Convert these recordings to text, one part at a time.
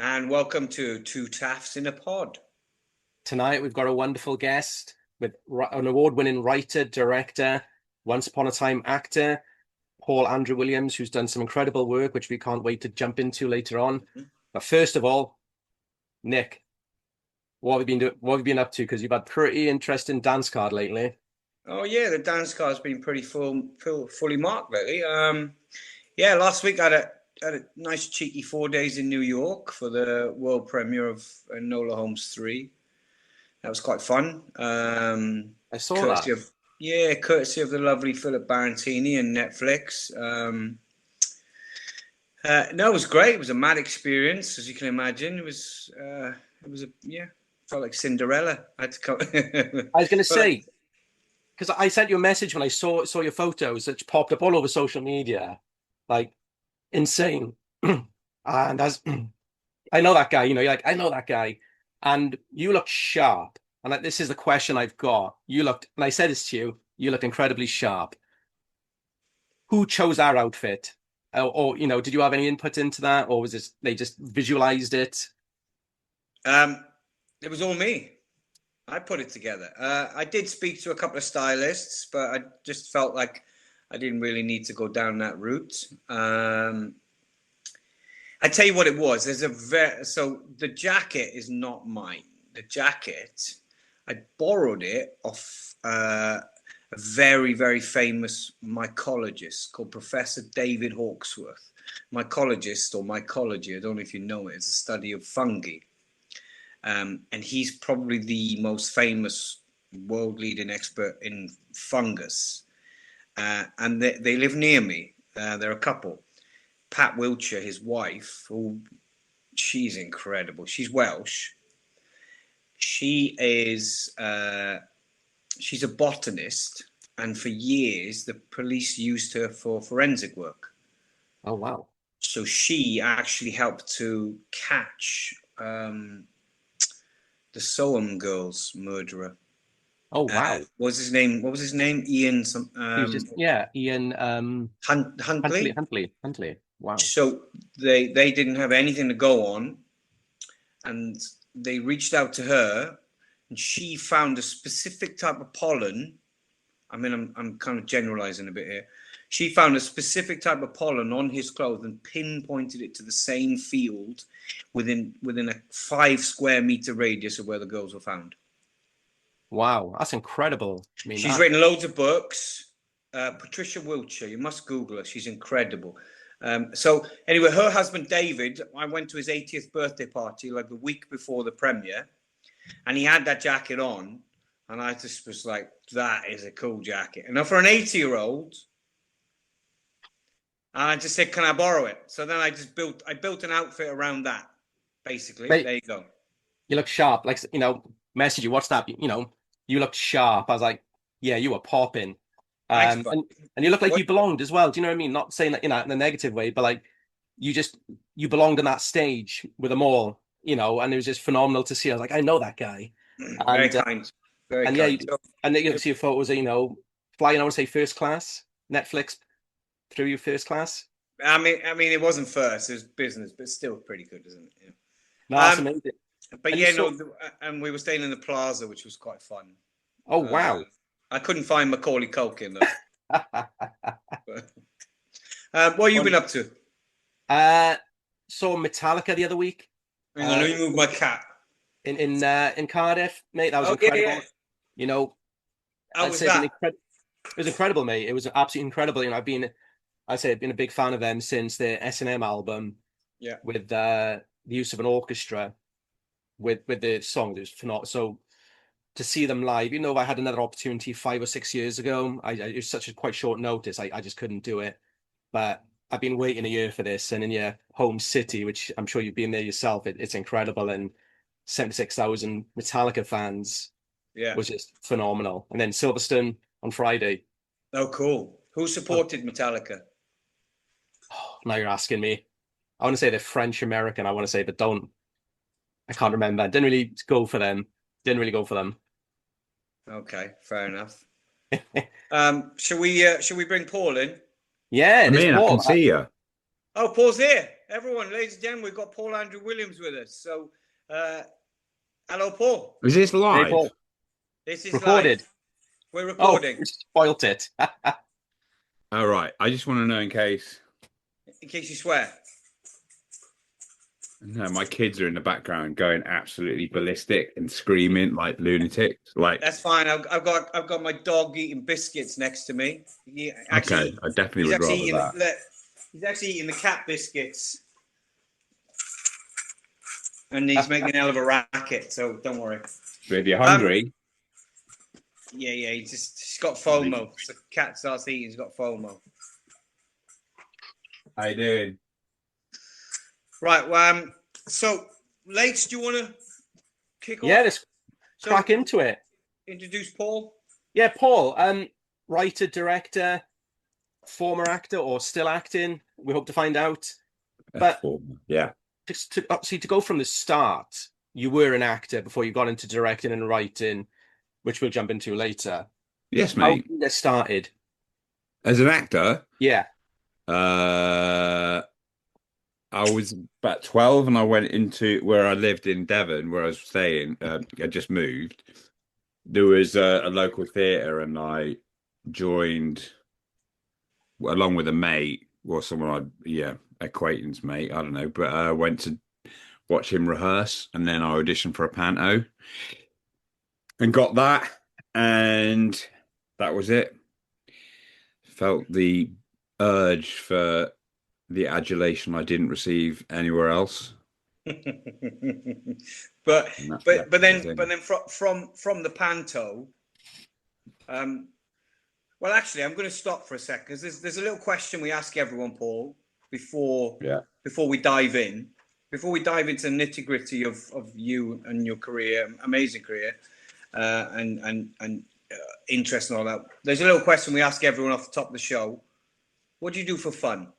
And welcome to Two Taffs in a Pod. Tonight, we've got a wonderful guest with an award-winning writer, director, once upon a time actor, Paul Andrew Williams, who's done some incredible work, which we can't wait to jump into later on. But first of all, Nick, what have you been doing? What have you been up to? Because you've had pretty interesting dance card lately. Oh yeah, the dance card's been pretty fully marked lately. Last week I had a nice cheeky 4 days in New York for the world premiere of Enola Holmes 3. That was quite fun. I saw Courtesy that. of courtesy of the lovely Philip Barantini and Netflix. No, it was great. It was a mad experience, as you can imagine. Felt like Cinderella. I had to come. I was going to But say, because I sent you a message when I saw your photos that popped up all over social media, like insane. And as I know that guy, you're like, I know that guy. And you look sharp. And like, this is the question I've got. And I said this to you, you looked incredibly sharp. Who chose our outfit? Did you have any input into that? Or was they just visualized it? it was all me. I put it together. I did speak to a couple of stylists, but I just felt like I didn't really need to go down that route. I tell you what it was. So the jacket is not mine. The jacket, I borrowed it off a very, very famous mycologist called Professor David Hawksworth. Mycologist or mycology, I don't know if you know it, it's a study of fungi. And he's probably the most famous world-leading expert in fungus. And they live near me. They're a couple. Pat Wiltshire, his wife, she's incredible. She's Welsh. She's a botanist, and for years the police used her for forensic work. Oh, wow. So she actually helped to catch the Soham girls murderer. Oh, wow. What was his name? What was his name? Ian. He was just, yeah, Ian Huntley. Huntley. Wow. So they didn't have anything to go on, and they reached out to her, and she found a specific type of pollen. I mean, I'm kind of generalizing a bit here. She found a specific type of pollen on his clothes and pinpointed it to the same field within a 5 square meter radius of where the girls were found. Wow, that's incredible. I mean, she's written loads of books. Patricia Wiltshire, you must Google her. She's incredible. So anyway, her husband David, I went to his 80th birthday party like the week before the premiere, and he had that jacket on, and I just was like, that is a cool jacket. And now for an 80-year-old, I just said, can I borrow it? So then I built an outfit around that, basically. Mate, there you go. You look sharp. Like, message you, WhatsApp, you looked sharp. I was like, yeah, you were popping. Thanks, and you look like you belonged as well. Do you know what I mean? Not saying that, in a negative way, but like you belonged on that stage with them all, and it was just phenomenal to see. I was like, I know that guy. Very kind. Very kind. Yeah, and then you see your photos of, flying, I want to say first class, Netflix through you first class. I mean, it wasn't first, it was business, but still pretty good, isn't it? Yeah. No, that's amazing. But and we were staying in the plaza, which was quite fun. Oh, wow. I couldn't find Macaulay Culkin though. What have you been up to? Saw Metallica the other week. Hang on, let me move my cat. In Cardiff, mate. That was incredible. Yeah. How was that? It was incredible, mate. It was absolutely incredible. I've been a big fan of them since the S&M album. Yeah. With the use of an orchestra with the songs, it was phenomenal. So to see them live, I had another opportunity 5 or 6 years ago. It was such a quite short notice. I just couldn't do it. But I've been waiting a year for this, and in your home city, which I'm sure you've been there yourself, it's incredible. And 76,000 Metallica fans was just phenomenal. And then Silverstone on Friday. Oh, cool. Who supported Metallica? Oh, now you're asking me. I want to say they're French American. I want to say, but I can't remember. Didn't really go for them. Okay, fair enough. Shall we bring Paul in? Yeah, I mean, Paul. I can see you. Oh, Paul's here. Everyone, ladies and gentlemen, we've got Paul Andrew Williams with us. So, uh, hello, Paul. Is this Hey, live? Paul. This is live. Recorded. We're Oh, recording. we spoilt it. All right. I just want to know in case. In case you swear. No, my kids are in the background going absolutely ballistic and screaming like lunatics. Like, That's fine. I've got my dog eating biscuits next to me. okay, I definitely would rather that. He's actually eating the cat biscuits, and he's making a hell of a racket. So don't worry. So if you're hungry, yeah, he's got FOMO. So the cat starts eating, he's got FOMO. how you doing? Right. So, Leighton, do you want to kick off? Yeah, let's crack into it. Introduce Paul. Yeah, Paul, writer, director, former actor, or still acting. We hope to find out. But yeah, obviously, to go from the start, you were an actor before you got into directing and writing, which we'll jump into later. yes, How mate. did you get started? As an actor, Yeah. I was about 12 and I went into where I lived in Devon, where I was staying. I just moved. There was a local theatre and I joined along with a mate or someone acquaintance mate, I don't know, but I went to watch him rehearse and then I auditioned for a panto and got that, and that was it. Felt the urge for the adulation I didn't receive anywhere else. but then from the panto, well, actually, I'm going to stop for a second because there's a little question we ask everyone, Paul, before we dive into the nitty gritty of you and your career, amazing career, and interest and all that. There's a little question we ask everyone off the top of the show. What do you do for fun?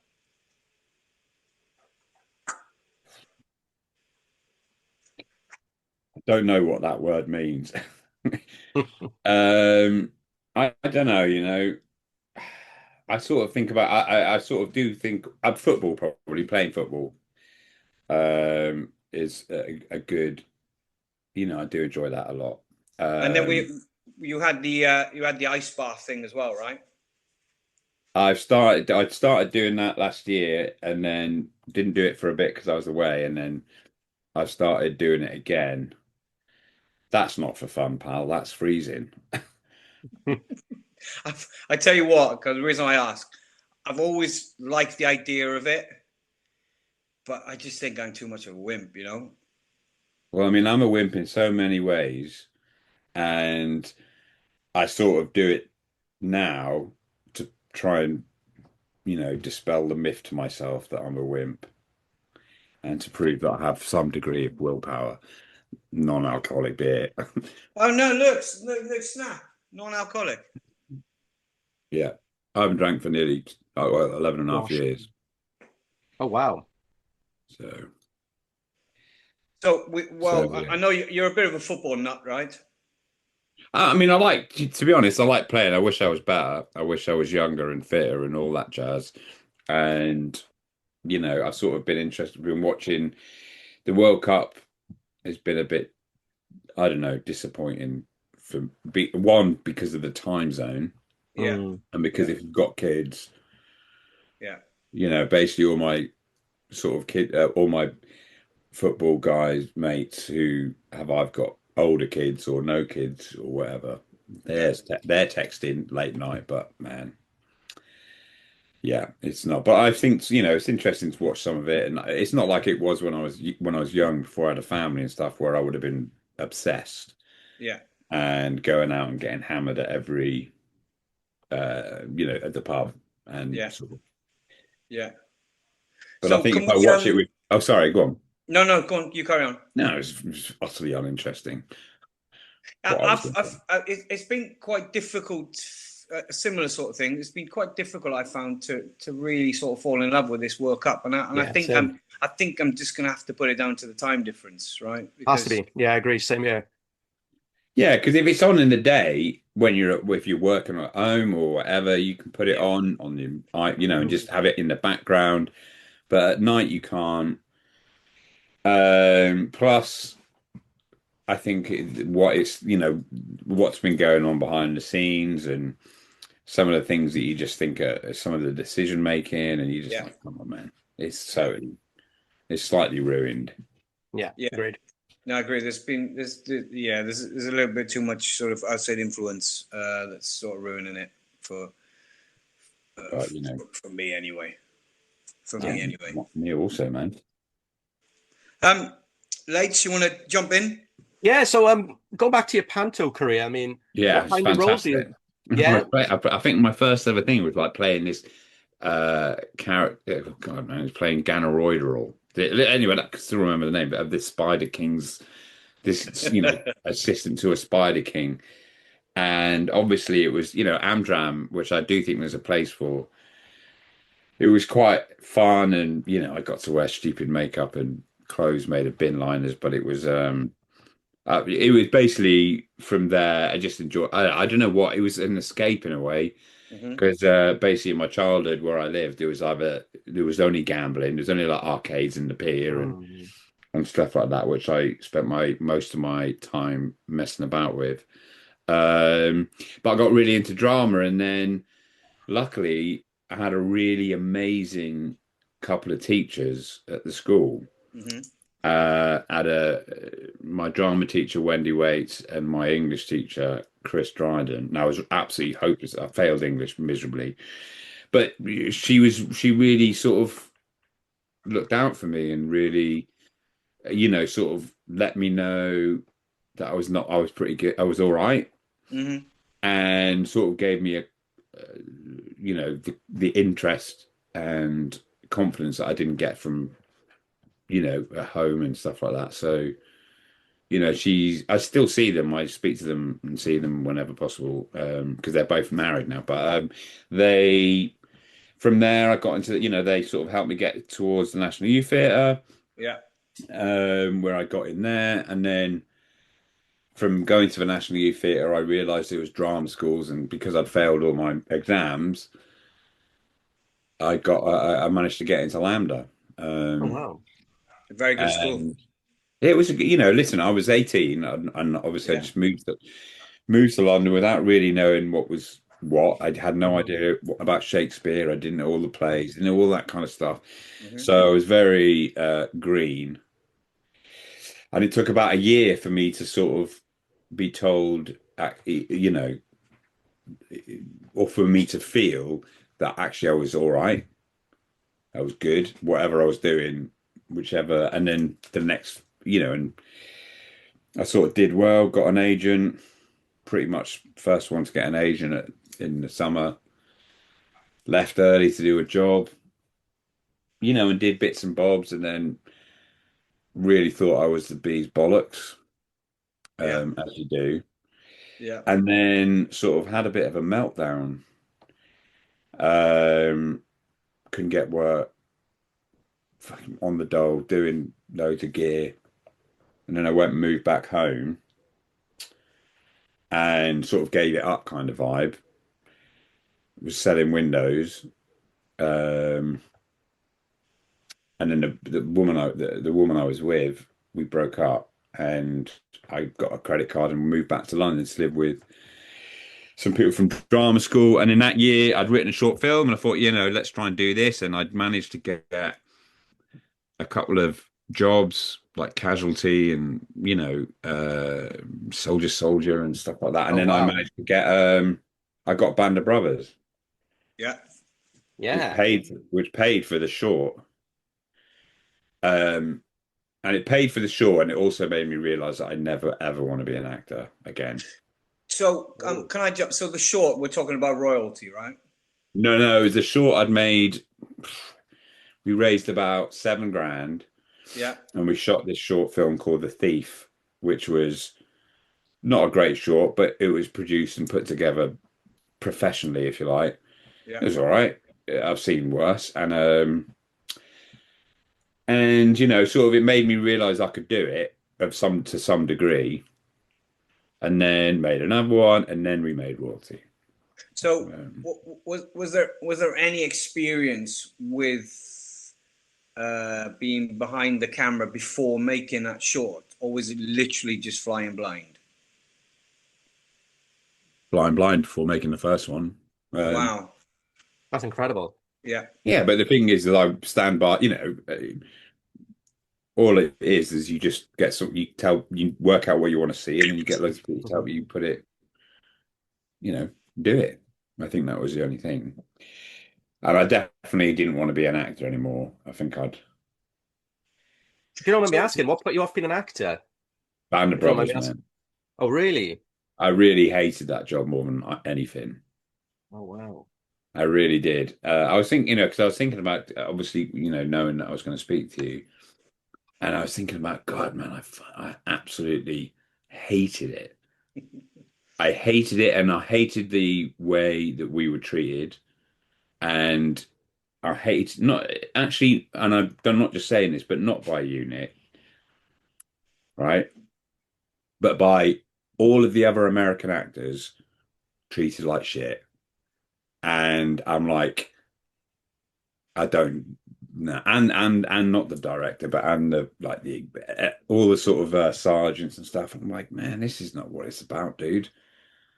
Don't know what that word means. I don't know, I sort of think about I sort of do think football, probably playing football is a good, I do enjoy that a lot. And then you had the ice bath thing as well, right? I'd started doing that last year and then didn't do it for a bit because I was away, and then I started doing it again. That's not for fun, pal. That's freezing. I tell you what, because the reason I ask, I've always liked the idea of it, but I just think I'm too much of a wimp, Well, I mean, I'm a wimp in so many ways, and I sort of do it now to try and, dispel the myth to myself that I'm a wimp and to prove that I have some degree of willpower. Non-alcoholic beer. Oh no, look, snap. Non-alcoholic. Yeah. I haven't drank for nearly 11 and a half years. Oh, wow. So yeah. I know you're a bit of a football nut, right? I mean, to be honest, I like playing. I wish I was better. I wish I was younger and fitter and all that jazz. And, I've sort of been interested in watching the World Cup. Has been a bit, I don't know, disappointing one because of the time zone. Yeah. And because if you've got kids, yeah, basically all my sort of all my football guys, mates I've got older kids or no kids or whatever, they're texting late night, but man, yeah, it's not. But I think, it's interesting to watch some of it, and it's not like it was when I was young before I had a family and stuff, where I would have been obsessed. Yeah. And going out and getting hammered at every, at the pub and sort of. Yeah. But so I think if I watch it with, oh, sorry, go on. No, go on. You carry on. No, it's utterly uninteresting. It's been quite difficult. A similar sort of thing. It's been quite difficult, I found, to really sort of fall in love with this World Cup, and I think I'm just going to have to put it down to the time difference, right? Has to be. Yeah, I agree. Same here. Yeah, because if it's on in the day if you're working at home or whatever, you can put it on the and just have it in the background. but at night you can't. Plus, I think what's been going on behind the scenes and some of the things that you just think are some of the decision making, and you just like, come on, man, it's slightly ruined. Yeah, agreed. No, I agree. There's a little bit too much sort of outside influence that's sort of ruining it for me anyway. Me also, man. Leighton, you want to jump in? Yeah, so go back to your panto career. I mean, yeah, what kind of roles do you? Yeah, I think my first ever thing was like playing this character. Oh God, man, I was playing Ganoroidal. Anyway, I can still remember the name of this Spider King's, this assistant to a Spider King, and obviously it was Amdram, which I do think there's a place for. It was quite fun, and I got to wear stupid makeup and clothes made of bin liners, but it was basically from there. I just enjoyed. I don't know what it was, an escape in a way, because basically in my childhood where I lived, there was only gambling. There was only like arcades in the pier and stuff like that, which I spent most of my time messing about with. But I got really into drama, and then luckily I had a really amazing couple of teachers at the school. My drama teacher Wendy Waits and my English teacher Chris Dryden. Now I was absolutely hopeless. I failed English miserably, but she really sort of looked out for me and really, sort of let me know that I was pretty good. I was all right, and sort of gave me the interest and confidence that I didn't get from at home and stuff like that. So I still see them. I speak to them and see them whenever possible, because they're both married now. But from there I got into they sort of helped me get towards the National Youth Theatre, where I got in there, and then from going to the National Youth Theatre I realised it was drama schools, and because I'd failed all my exams, I managed to get into Lambda. Oh wow. Very good school. It was, listen, I was 18, and obviously I just moved to London without really knowing what was what. I had no idea about Shakespeare. I didn't know all the plays, all that kind of stuff. So I was very green. And it took about a year for me to sort of be told, or for me to feel that actually I was all right. I was good, whatever I was doing, whichever. And then the next, and I sort of did well, got an agent, pretty much first one to get an agent in the summer, left early to do a job, and did bits and bobs, and then really thought I was the bee's bollocks, as you do. Yeah. And then sort of had a bit of a meltdown. Couldn't get work, fucking on the dole, doing loads of gear. And then I went and moved back home and sort of gave it up kind of vibe. Was selling windows. And then the woman I was with, we broke up, and I got a credit card and moved back to London to live with some people from drama school. And in that year I'd written a short film, and I thought, let's try and do this. And I'd managed to get a couple of jobs like Casualty and Soldier and stuff like that. And then I managed to get I got Band of Brothers. Yeah. Which paid for the short. And it paid for the short, and it also made me realize that I never ever want to be an actor again. So can I jump? So the short, we're talking about royalty, right? No, it was the short I'd made. We raised about $7,000. Yeah. And we shot this short film called The Thief, which was not a great short, but it was produced and put together professionally, if you like. Yeah. It was all right. I've seen worse. And sort of it made me realize I could do it to some degree. And then made another one, and then we made royalty. So was there any experience with being behind the camera before making that short, or was it literally just flying blind? Blind before making the first one. Wow. That's incredible. Yeah. Yeah, but the thing is that I stand by, all it is you just get some, you work out what you want to see, and then you get loads of people to help you put it, do it. I think that was the only thing. And I definitely didn't want to be an actor anymore. I think I'd If you don't mind me So, asking, what put you off being an actor? Band of If you don't mind Brothers, me asking. man. Oh, really? I really hated that job more than anything. Oh, wow. I really did. I was thinking, because I was thinking about obviously, knowing that I was going to speak to you, and I was thinking about God, man, I absolutely hated it. I hated it, and I hated the way that we were treated, and I hate not actually, and I'm not just saying this, but not by unit, right? But by all of the other American actors treated like shit. And I'm like, I don't know, and not the director, but and the like the all the sort of sergeants and stuff. I'm like, man, this is not what it's about, dude.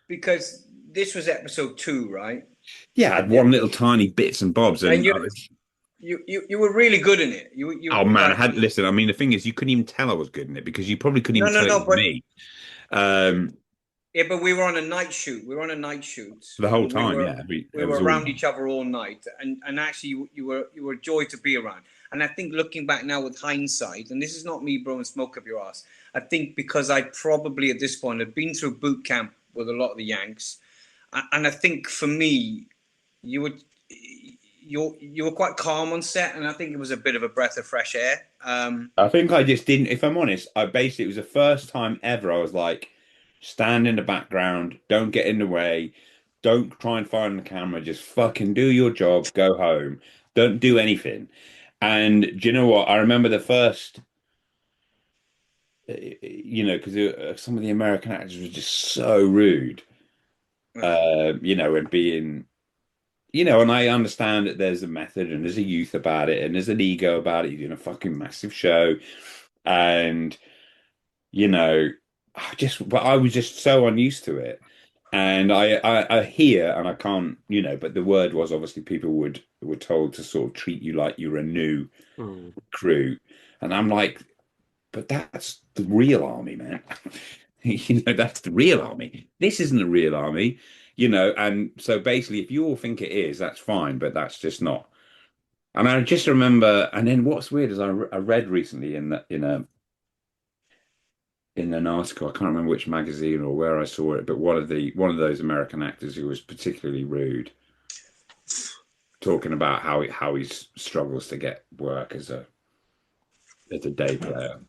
because this was episode 2, right? Yeah, I had one little tiny bits and bobs, And and you were really good in it. You oh man, I like, had listen. I mean, the thing is, you couldn't even tell I was good in it because you probably couldn't no, even no, tell it no, was but me. Um, yeah, but we were on a night shoot. We were on a night shoot, the whole and we time, were yeah, we it were was all. around each other all night, and actually you were a joy to be around. And I think looking back now with hindsight, and this is not me blowing smoke up your ass, I think because I probably at this point had been through boot camp with a lot of the Yanks, and I think for me, you were you were quite calm on set, and I think it was a bit of a breath of fresh air. I think I just didn't. If I'm honest, I basically it was the first time ever I was like, stand in the background, don't get in the way, don't try and find the camera, just fucking do your job, go home, don't do anything. And do you know what? I remember the first, because some of the American actors were just so rude, and being, and I understand that there's a method and there's a youth about it and there's an ego about it. You're doing a fucking massive show, and but I was just so unused to it. And I hear, and I can't, but the word was obviously people were told to sort of treat you like you're a new Hmm. recruit. And I'm like, but that's the real army, man. That's the real army. This isn't the real army, and so basically if you all think it is, that's fine, but that's just not. And I just remember, and then what's weird is I read recently in an article, I can't remember which magazine or where I saw it, but one of those American actors who was particularly rude, talking about how he struggles to get work as a day player,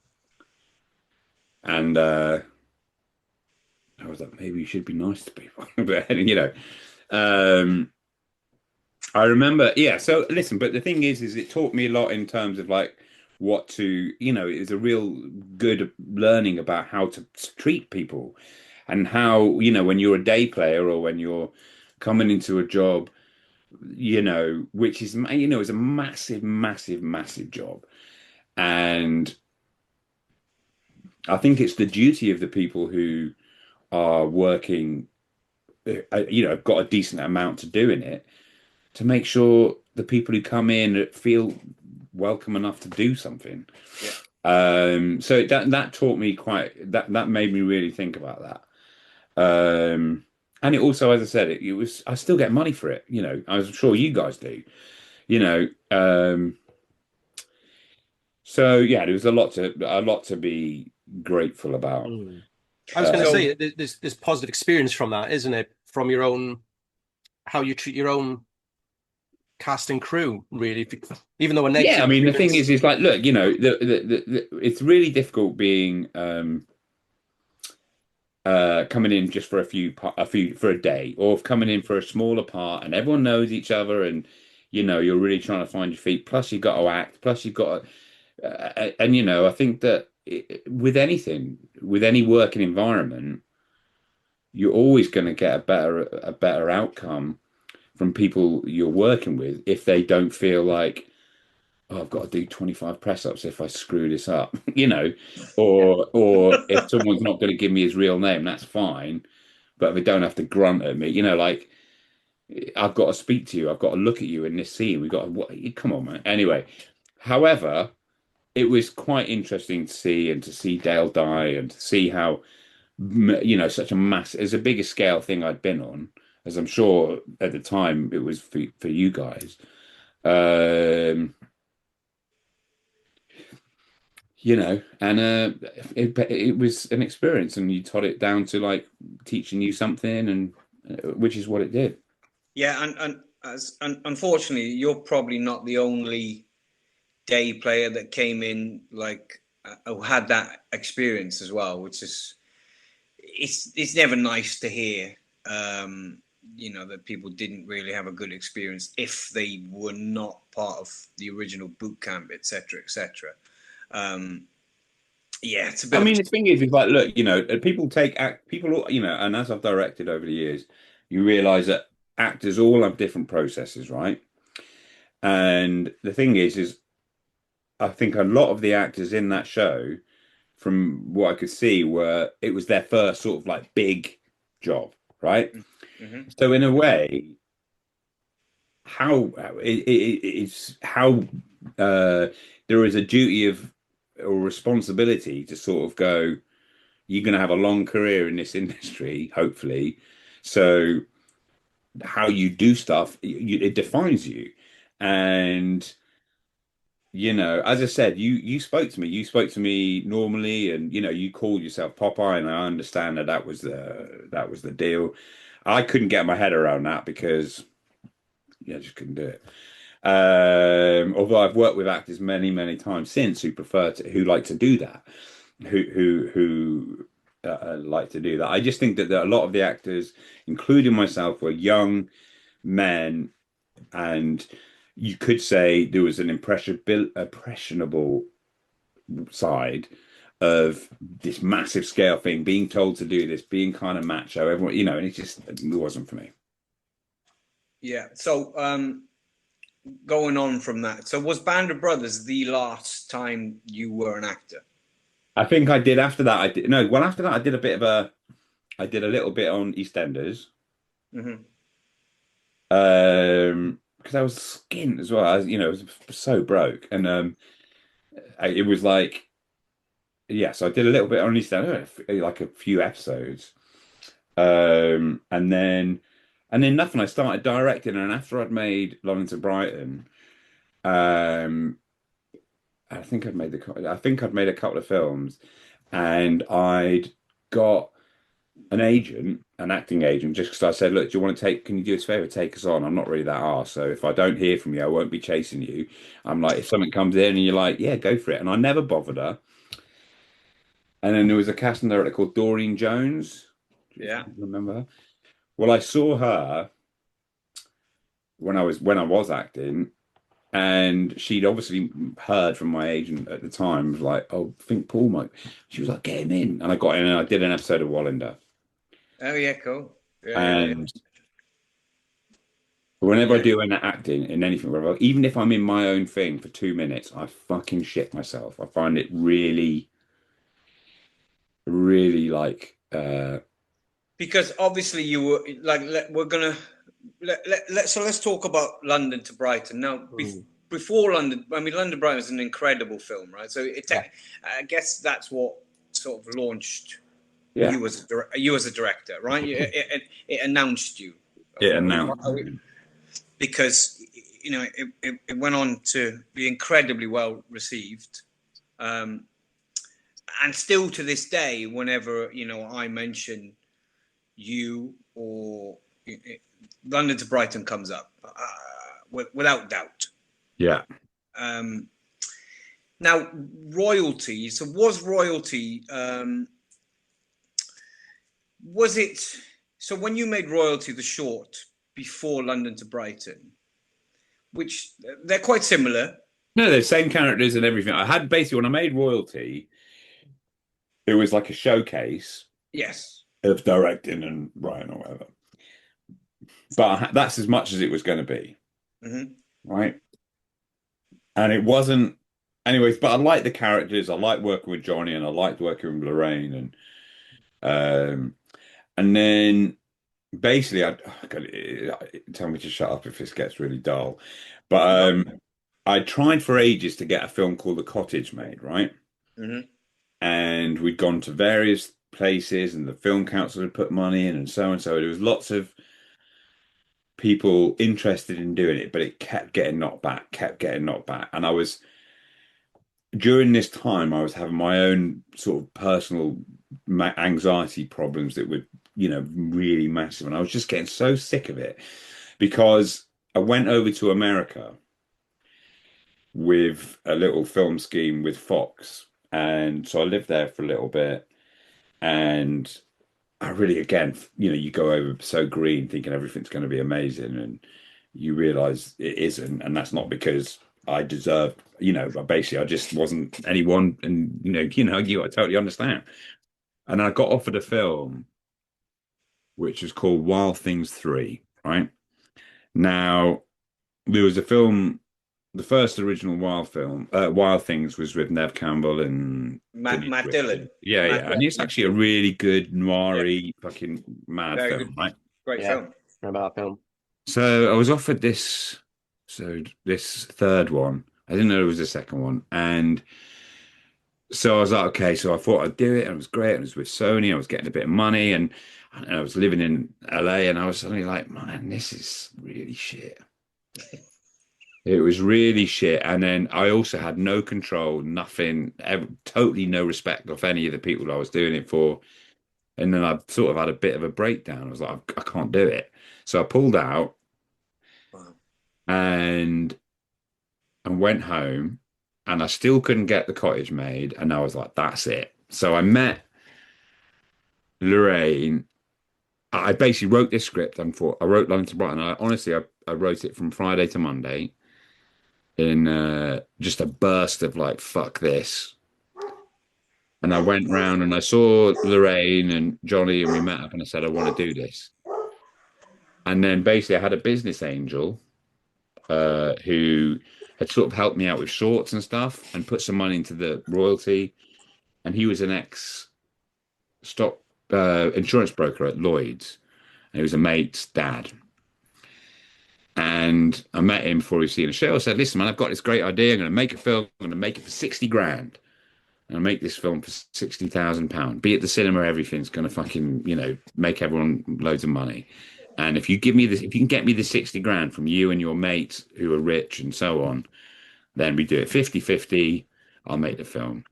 and I was like, maybe you should be nice to people, but um, I remember, yeah. So listen, but the thing is it taught me a lot in terms of like what to, it was a real good learning about how to treat people and how, when you're a day player or when you're coming into a job, which is a massive, massive, massive job. And I think it's the duty of the people who are working, have got a decent amount to do in it to make sure the people who come in feel welcome enough to do something. Yeah. So that taught me that made me really think about that. And it also, as I said, it was I still get money for it. I'm sure you guys do. You know, so yeah, there was a lot to be grateful about. Hmm. I was going to So say there's positive experience from that, isn't it? From your own, how you treat your own cast and crew, really. Even though a Yeah, I negative mean, the thing experience. is like, look, it's really difficult being coming in just for for a day, or coming in for a smaller part, and everyone knows each other, and you're really trying to find your feet. Plus, you've got to act. Plus, you've got to, and I think that with anything, with any working environment, you're always going to get a better outcome from people you're working with if they don't feel like oh, I've got to do 25 press ups if I screw this up, Yeah. or if someone's not going to give me his real name, that's fine. But they don't have to grunt at me, like I've got to speak to you, I've got to look at you in this scene. We got to, come on, man. Anyway, however, it was quite interesting to see Dale die and to see how, such a it's a bigger scale thing I'd been on, as I'm sure at the time it was for you guys. Um, and it was an experience, and you taught it down to like teaching you something, and which is what it did. Yeah, and unfortunately, you're probably not the only day player that came in like who had that experience as well, which is it's never nice to hear. That people didn't really have a good experience if they were not part of the original boot camp, etc., etc. Yeah, it's a I bit of mean, the thing is like, look, people people, and as I've directed over the years, you realize that actors all have different processes, right? And the thing is I think a lot of the actors in that show, from what I could see, it was their first sort of like big job, right? Mhm. So in a way, how it's how uh, there is a duty of or responsibility to sort of go, you're going to have a long career in this industry, hopefully. So how you do stuff, it defines you. And as I said, you spoke to me. You spoke to me normally, and you called yourself Popeye, and I understand that was the deal. I couldn't get my head around that because I just couldn't do it. Although I've worked with actors many, many times since who like to do that, who like to do that. I just think that a lot of the actors, including myself, were young men, and you could say there was an impressionable side of this massive scale thing, being told to do this, being kind of macho, everyone, and it wasn't for me. Yeah. So going on from that, so was Band of Brothers the last time you were an actor? I think I did after that. I did no, well after that I did a little bit on EastEnders. Hmm. Because I was skint as well. I was so broke, and it was like, yes, I did a little bit on EastEnders, like a few episodes, and then nothing. I started directing, and after I'd made London to Brighton, um, I think I'd made a couple of films, and I'd got an agent, an acting agent, just because I said, look, do you want to can you do us a favor, take us on? I'm not really that arse. So if I don't hear from you, I won't be chasing you. I'm like, if something comes in and you're like, yeah, go for it. And I never bothered her. And then there was a casting director called Doreen Jones. Do you Yeah. remember her? Well, I saw her when I was acting, and she'd obviously heard from my agent at the time, was like, oh, I think Paul might. She was like, get him in. And I got in and I did an episode of Wallander. Oh yeah, cool. Yeah, yeah, yeah. And whenever I Yeah. do any acting in anything, whatever, even if I'm in my own thing for 2 minutes, I fucking shit myself. I find it really, really like, Because obviously you were like, we're gonna so let's talk about London to Brighton now. Mm. Before London, I mean, London to Brighton is an incredible film, right? So Yeah. I guess that's what sort of launched yeah, you as a director, right? It announced you. it now. Because it went on to be incredibly well received, and still to this day, whenever I mention you or London to Brighton comes up, without doubt. Yeah. Um, Now, royalty. So, was royalty? Was it? So, when you made royalty the short before London to Brighton, which they're quite similar. No, they're same characters and everything. I had basically when I made Royalty, it was like a showcase Yes. of directing and writing or whatever. But that's as much as it was going to be, Hmm. right? And it wasn't, anyways. But I liked the characters. I liked working with Johnny, and I liked working with Lorraine, um, and then basically, tell me to shut up if this gets really dull. But No. I tried for ages to get a film called The Cottage made, right? Hmm. And we'd gone to various places, and the film council had put money in, and so and so. There was lots of people interested in doing it, but it kept getting knocked back, kept getting knocked back. And I was during this time, I was having my own sort of personal anxiety problems that were, really massive, and I was just getting so sick of it because I went over to America with a little film scheme with Fox. And so I lived there for a little bit. And I really, again, you go over so green thinking everything's going to be amazing. And you realize it isn't. And that's not because I deserved, but basically I just wasn't anyone. And, I totally understand. And I got offered a film, which was called Wild Things 3, right? Now, there was a film. The first original Wild Things, was with Nev Campbell and Matt Dillon. Yeah, Matt yeah, and it's actually a really good noiry, fucking mad Very film, good. right? Great Yeah, film. remember that film? So I was offered this third one. I didn't know there was a second one, and so I was like, okay. So I thought I'd do it, and it was great. And it was with Sony. I was getting a bit of money, and I was living in LA, and I was suddenly like, man, this is really shit. It was really shit. And then I also had no control, nothing, totally no respect of any of the people I was doing it for. And then I sort of had a bit of a breakdown. I was like, I can't do it. So I pulled out Wow. and went home, and I still couldn't get the cottage made. And I was like, that's it. So I met Lorraine. I basically wrote this script and thought I wrote London to Brighton. I wrote it from Friday to Monday in just a burst of like, fuck this. And I went round and I saw Lorraine and Johnny, and we met up, and I said, I want to do this. And then basically I had a business angel who had sort of helped me out with shorts and stuff and put some money into the royalty. And he was an ex-stock insurance broker at Lloyd's. And he was a mate's dad. And I met him before he seen a show. I said, listen, man, I've got this great idea. I'm going to make a film. I'm going to make it for 60 grand. And make this film for £60,000. Be at the cinema, everything's going to fucking, make everyone loads of money. And if you give me this, if you can get me the 60 grand from you and your mates who are rich and so on, then we do it 50-50. I'll make the film.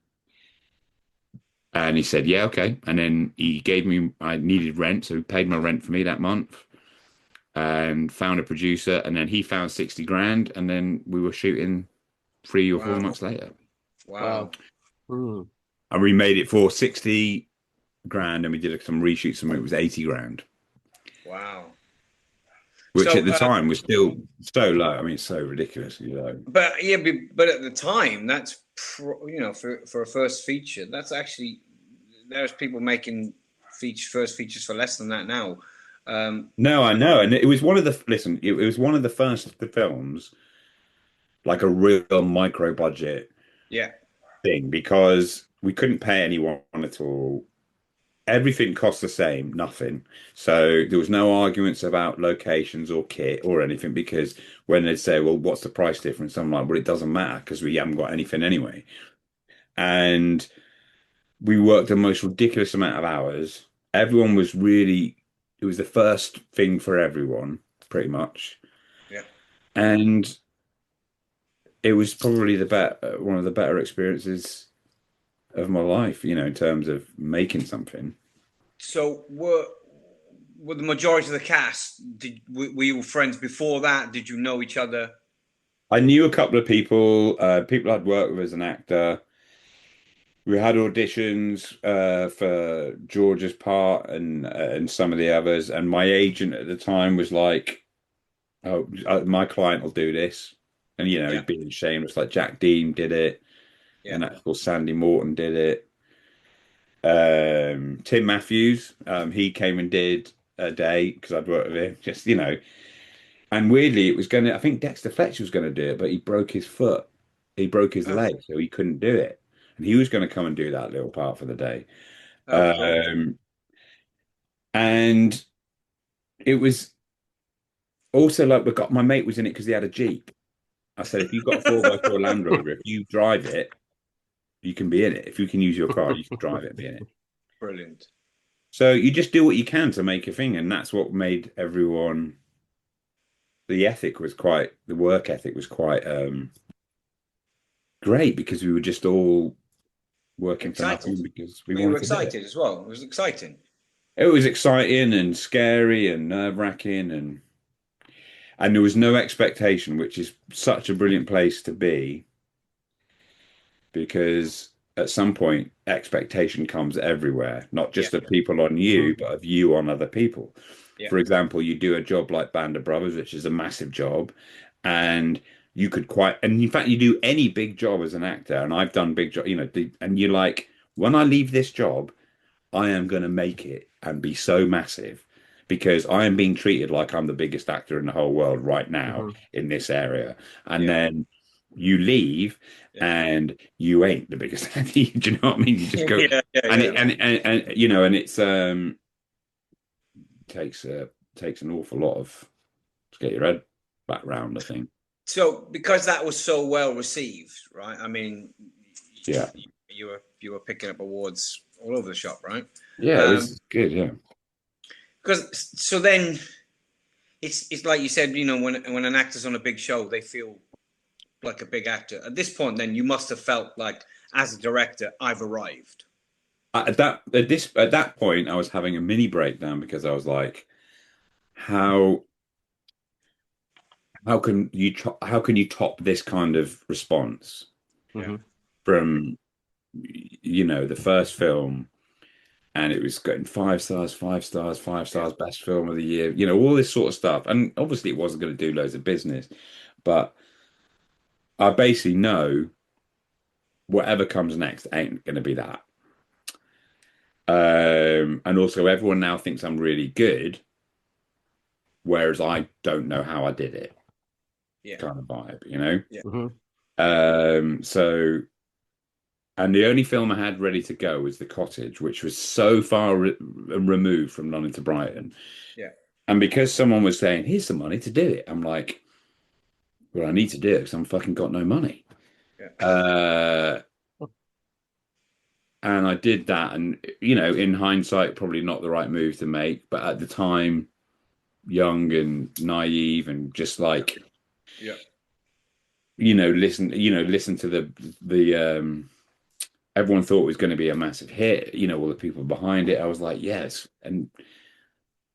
And he said, yeah, okay. And then he gave me, I needed rent. So he paid my rent for me that month and found a producer. And then he found 60 grand. And then we were shooting 3 or 4 months later. Wow. Mm. I remade it for 60 grand, and we did some reshoots, and it was 80 grand. Wow. Which So, at the time was still so low. I mean, it's so ridiculously low. But yeah, but at the time, that's for a first feature, that's actually there's people making first features for less than that now. No, I know, and it was one of the it was one of the first films, like a real micro budget Yeah. thing, because we couldn't pay anyone at all. Everything cost the same, nothing. So there was no arguments about locations or kit or anything, because when they'd say, well, what's the price difference? I'm like, well, it doesn't matter because we haven't got anything anyway. And we worked the most ridiculous amount of hours. Everyone was really, it was the first thing for everyone, pretty much. Yeah. And it was probably one of the better experiences of my life, in terms of making something. So were the majority of the cast? Were you friends before that? Did you know each other? I knew a couple of people, people I'd worked with as an actor. We had auditions for George's part and some of the others. And my agent at the time was like, "Oh, my client will do this," and Yeah. he'd been shameless. Like Jack Dean did it, Yeah. and of course Sandy Morton did it. Tim Matthews, he came and did a day because I'd worked with him. And weirdly, it was I think Dexter Fletcher was going to do it, but he broke his foot. he broke his Oh, leg, so he couldn't do it. And he was going to come and do that little part for the day. okay. And it was also like my mate was in it because he had a Jeep. I said, if you've got a 4x4 Land Rover, if you drive it, you can be in it. If you can use your car, you can drive it and be in it. Brilliant. So you just do what you can to make a thing, and that's what made everyone. The work ethic was quite great because we were just all working for Excited. nothing because we But you were wanted to do it. excited as well. It was exciting. It was exciting and scary and nerve-wracking, and there was no expectation, which is such a brilliant place to be because at some point expectation comes everywhere, not Yeah. just of people on you, Mhm. but of you on other people. Yeah. For example, you do a job like Band of Brothers, which is a massive job, and and in fact, you do any big job as an actor, and I've done big job, and you're like, when I leave this job, I am going to make it and be so massive because I am being treated like I'm the biggest actor in the whole world right now Mhm. in this area. And Yeah. then you leave Yeah. and you ain't the biggest actor. Do you know what I mean? You just go Yeah. Yeah. and Yeah. and it's takes takes an awful lot of to get your head back round, I think. So because that was so well received, right? I mean, Yeah. you were picking up awards all over the shop, right? Yeah, it Um, was good, yeah. because so then it's like you said, when an actor's on a big show, they feel like a big actor. At this point, then you must have felt like, as a director, I've arrived. At that point I was having a mini breakdown because I was like, how how can you top this kind of response Yeah. Mhm. from the first film, and it was getting 5 stars, 5 stars, five Yeah. stars, best film of the year, all this sort of stuff. And obviously it wasn't going to do loads of business, but I basically know whatever comes next ain't going to be that. And also everyone now thinks I'm really good, whereas I don't know how I did it, Yeah. kind of vibe. Yeah. Mhm. So and the only film I had ready to go was The Cottage, which was so far removed from London to Brighton. Yeah. And because someone was saying, here's some money to do it, I'm like, well, I need to do it because I'm fucking got no money. Yeah. Uh, and I did that. And, in hindsight, probably not the right move to make. But at the time, young and naive and just like, Yeah. listen to the everyone thought it was going to be a massive hit, all the people behind it. I was like, yes. And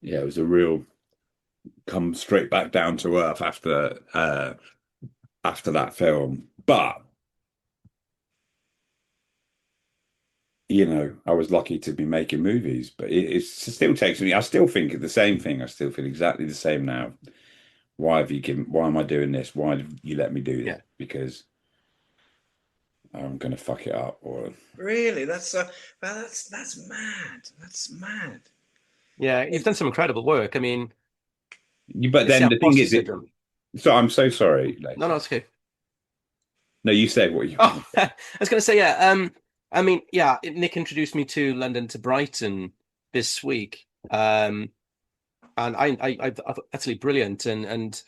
yeah, it was a real come straight back down to earth after that film. But I was lucky to be making movies. But it still takes me. I still think the same thing. I still feel exactly the same now. Why am I doing this? Why did you let me do this? Yeah. Because I'm gonna fuck it up. Or Really, well, that's mad. That's mad. Yeah, you've done some incredible work. I mean, but it's then the the thing imposter is, syndrome. so I'm so sorry, No, no, Leighton. it's okay. No, you say what you. Oh, I was going to say, yeah. I mean, yeah. Nick introduced me to London to Brighton this week, and I thought absolutely brilliant. And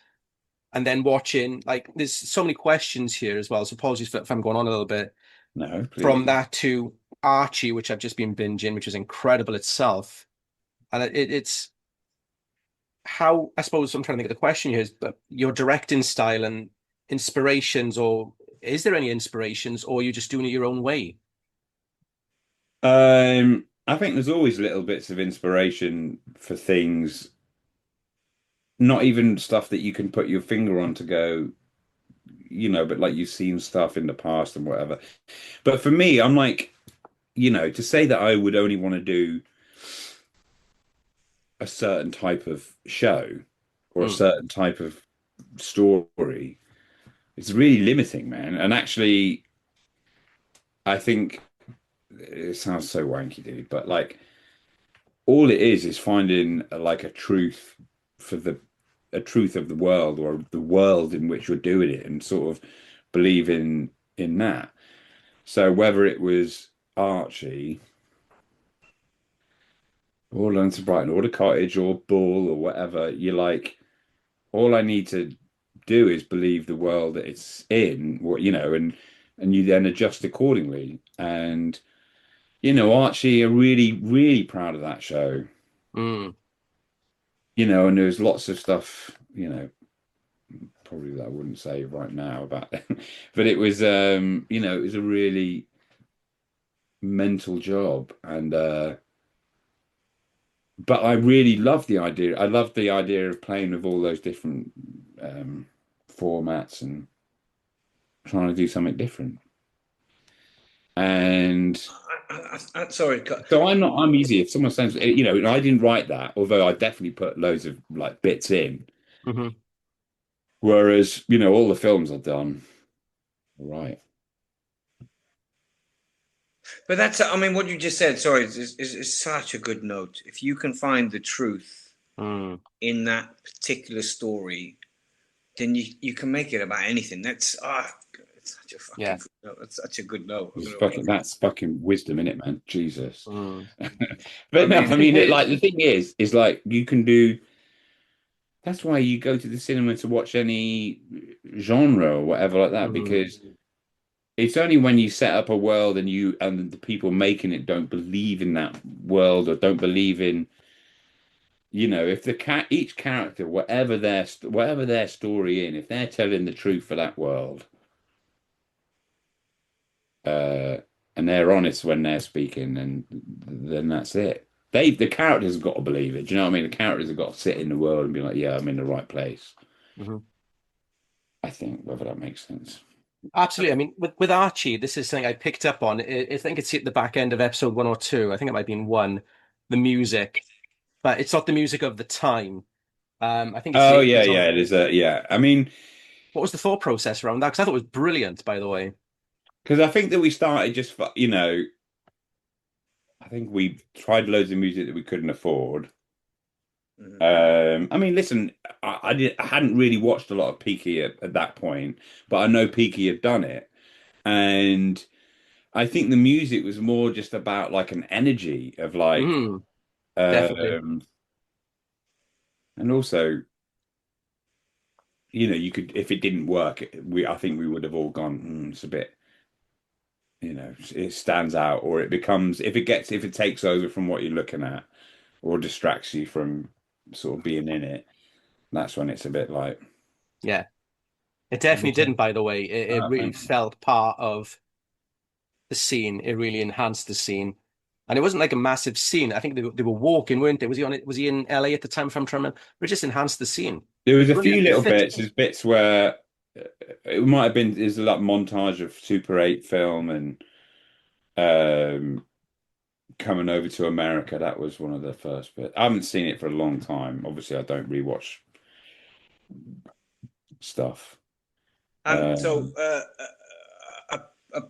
then watching, like, there's so many questions here as well. So apologies if I'm going on a little bit. No, From please. that to Archie, which I've just been binging, which is incredible itself. And it's how, I suppose I'm trying to think of the question here is, but your directing style and inspirations, or is there any inspirations, or are you just doing it your own way? I think there's always little bits of inspiration for things, not even stuff that you can put your finger on to go, but like you've seen stuff in the past and whatever. But for me, I'm like, to say that I would only want to do a certain type of show or a Mm, certain type of story, it's really limiting, man. And actually, I think it sounds so wanky, dude, but like all it is finding like a truth for the a truth of the world or the world in which you're doing it and sort of believing in that. So whether it was Archie or London to Brighton or the cottage or Bull or whatever, you're like, all I need to do is believe the world that it's in, what you know, and you then adjust accordingly. And Archie are really, really proud of that show. Mm. And there's lots of stuff, probably that I wouldn't say right now about it. But it was it was a really mental job. And but I really love the idea. I love the idea of playing with all those different formats and trying to do something different. And sorry. so I'm easy. If someone sends, I didn't write that, although I definitely put loads of like bits in. Hmm. Whereas, all the films I've done, right. But I mean, what you just said, sorry, is such a good note. If you can find the truth in that particular story, then you can make it about anything. It's such a fucking good note. It's such a good note. That's fucking wisdom in it, man. Jesus. Mm. But no, I mean, like the thing is like you can do. That's why you go to the cinema to watch any genre or whatever like that, because it's only when you set up a world and the people making it don't believe in that world or don't believe in, if each character, whatever their story in, if they're telling the truth for that world, and they're honest when they're speaking, and then that's it. The characters have got to believe it. Do you know what I mean? The characters have got to sit in the world and be like, yeah, I'm in the right place. Mm-hmm. I think, whether that makes sense. Absolutely. I mean, with Archie, this is something I picked up on. I think it's at the back end of episode 1 or 2. I think it might be in 1, the music, but it's not the music of the time. I think it's Oh the yeah, it's yeah, on. it is. Yeah, I mean, What was the thought process around that? Because I thought it was brilliant, by the way. because I think that we started just, I think we tried loads of music that we couldn't afford. I mean, listen, I hadn't really watched a lot of Peaky at that point, but I know Peaky had done it, and I think the music was more just about like an energy of like, Definitely. and also, you could, if it didn't work, I think we would have all gone, it's a bit, it stands out, or it becomes, if it takes over from what you're looking at, or distracts you from sort of being in it, that's when it's a bit like, Yeah. It definitely didn't, by the way. It really felt part of the scene. It really enhanced the scene. And it wasn't like a massive scene. I think they were walking, weren't they? Was he in LA at the time, if I'm trying to remember? It just enhanced the scene. there was a few Brilliantly little fit. bits. There's bits where it might have been, there's a like montage of Super 8 film and coming over to America. That was one of the first bits. I haven't seen it for a long time. Obviously, I don't rewatch stuff. So a a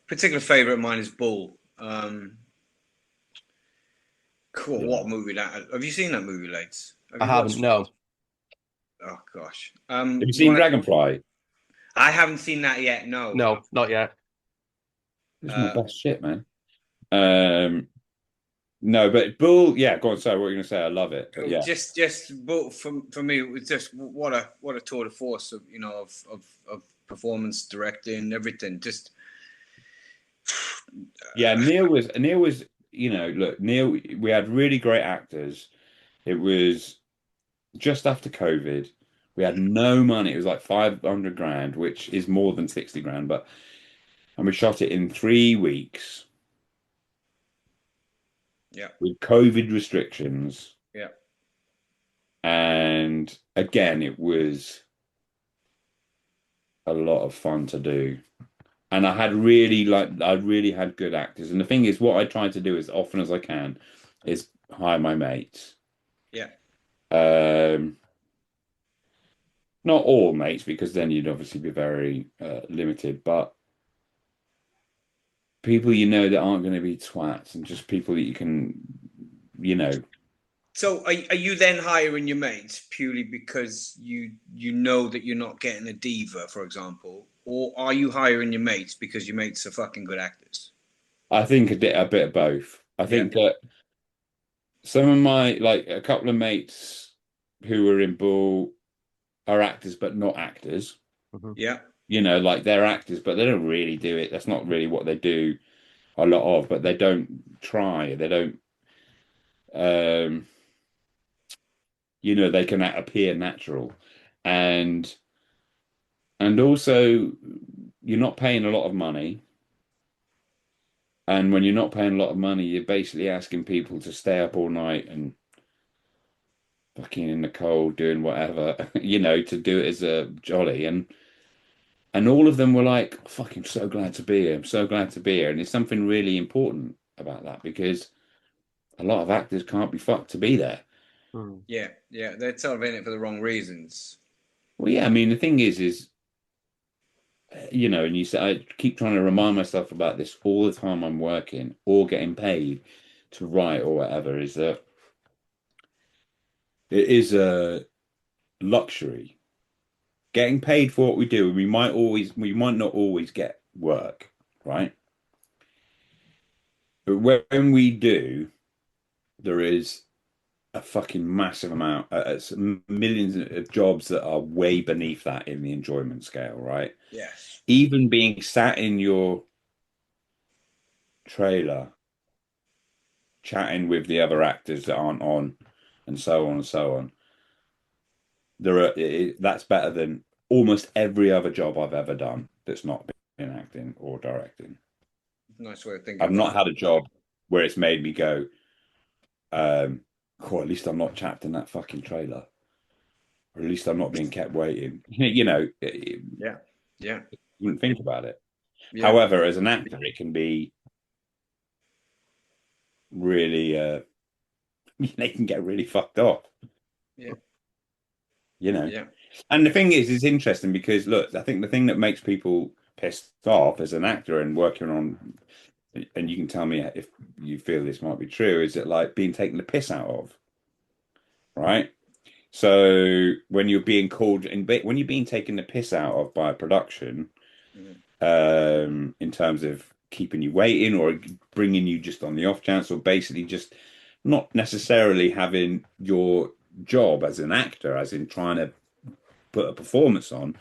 particular favorite of mine is Bull. Cool. Yeah. What movie that? Have you seen that movie, Leighton? I haven't, no. Oh gosh. Have you seen Dragonfly? I haven't seen that yet. No. No, not yet. It's my best shit, man. No, but Bull, yeah, go on. Sorry, what were you gonna say? I love it. But yeah, just Bull for me, it was just what a tour de force of of performance, directing, everything. Just yeah. Neil was look, Neil. We had really great actors. It was just after COVID. We had no money. It was like 500 grand, which is more than 60 grand, and we shot it in 3 weeks. Yeah. With COVID restrictions. Yeah. And again, it was a lot of fun to do. And I really had good actors. And the thing is, what I try to do as often as I can is hire my mates. Yeah. Not all mates, because then you'd obviously be very limited, but people that aren't going to be twats, and just people that you can, So are you then hiring your mates purely because you know that you're not getting a diva, for example, or are you hiring your mates because your mates are fucking good actors? I think a bit of both. I Yeah, think that some of my like a couple of mates who were in Bull are actors but not actors. Mhm. yeah, You know, like they're actors, but they don't really do it. That's not really what they do a lot of, but they don't try. They don't um they can appear natural. And also you're not paying a lot of money. And when you're not paying a lot of money, you're basically asking people to stay up all night and fucking in the cold doing whatever, to do it as a jolly. And all of them were like, fucking so glad to be here. I'm so glad to be here. And there's something really important about that because a lot of actors can't be fucked to be there. Mm. yeah. They're sort of in it for the wrong reasons. Well, yeah, I mean, the thing is, and you say, I keep trying to remind myself about this all the time I'm working or getting paid to write or whatever, is that it is a luxury. Getting paid for what we do, we might not always get work, right? But when we do, there is a fucking massive amount, it's millions of jobs that are way beneath that in the enjoyment scale, right? Yes. Even being sat in your trailer, chatting with the other actors that aren't on, and so on and so on. That's better than almost every other job I've ever done that's not been acting or directing. Nice way of thinking I've about not it. had a job where it's made me go, at least I'm not chapped in that fucking trailer. Or at least I'm not being kept waiting. You Yeah, yeah, wouldn't think about it. yeah, However, as an actor, it can be really, they can get really fucked up, yeah, you know. yeah. And the thing is, it's interesting because look, I think the thing that makes people pissed off as an actor and working on, and you can tell me if you feel this might be true, is that like being taken the piss out of, right? So when you're being called when you're being taken the piss out of by a production, Mhm. in terms of keeping you waiting or bringing you just on the off chance, or basically just not necessarily having your job as an actor, as in trying to put a performance on,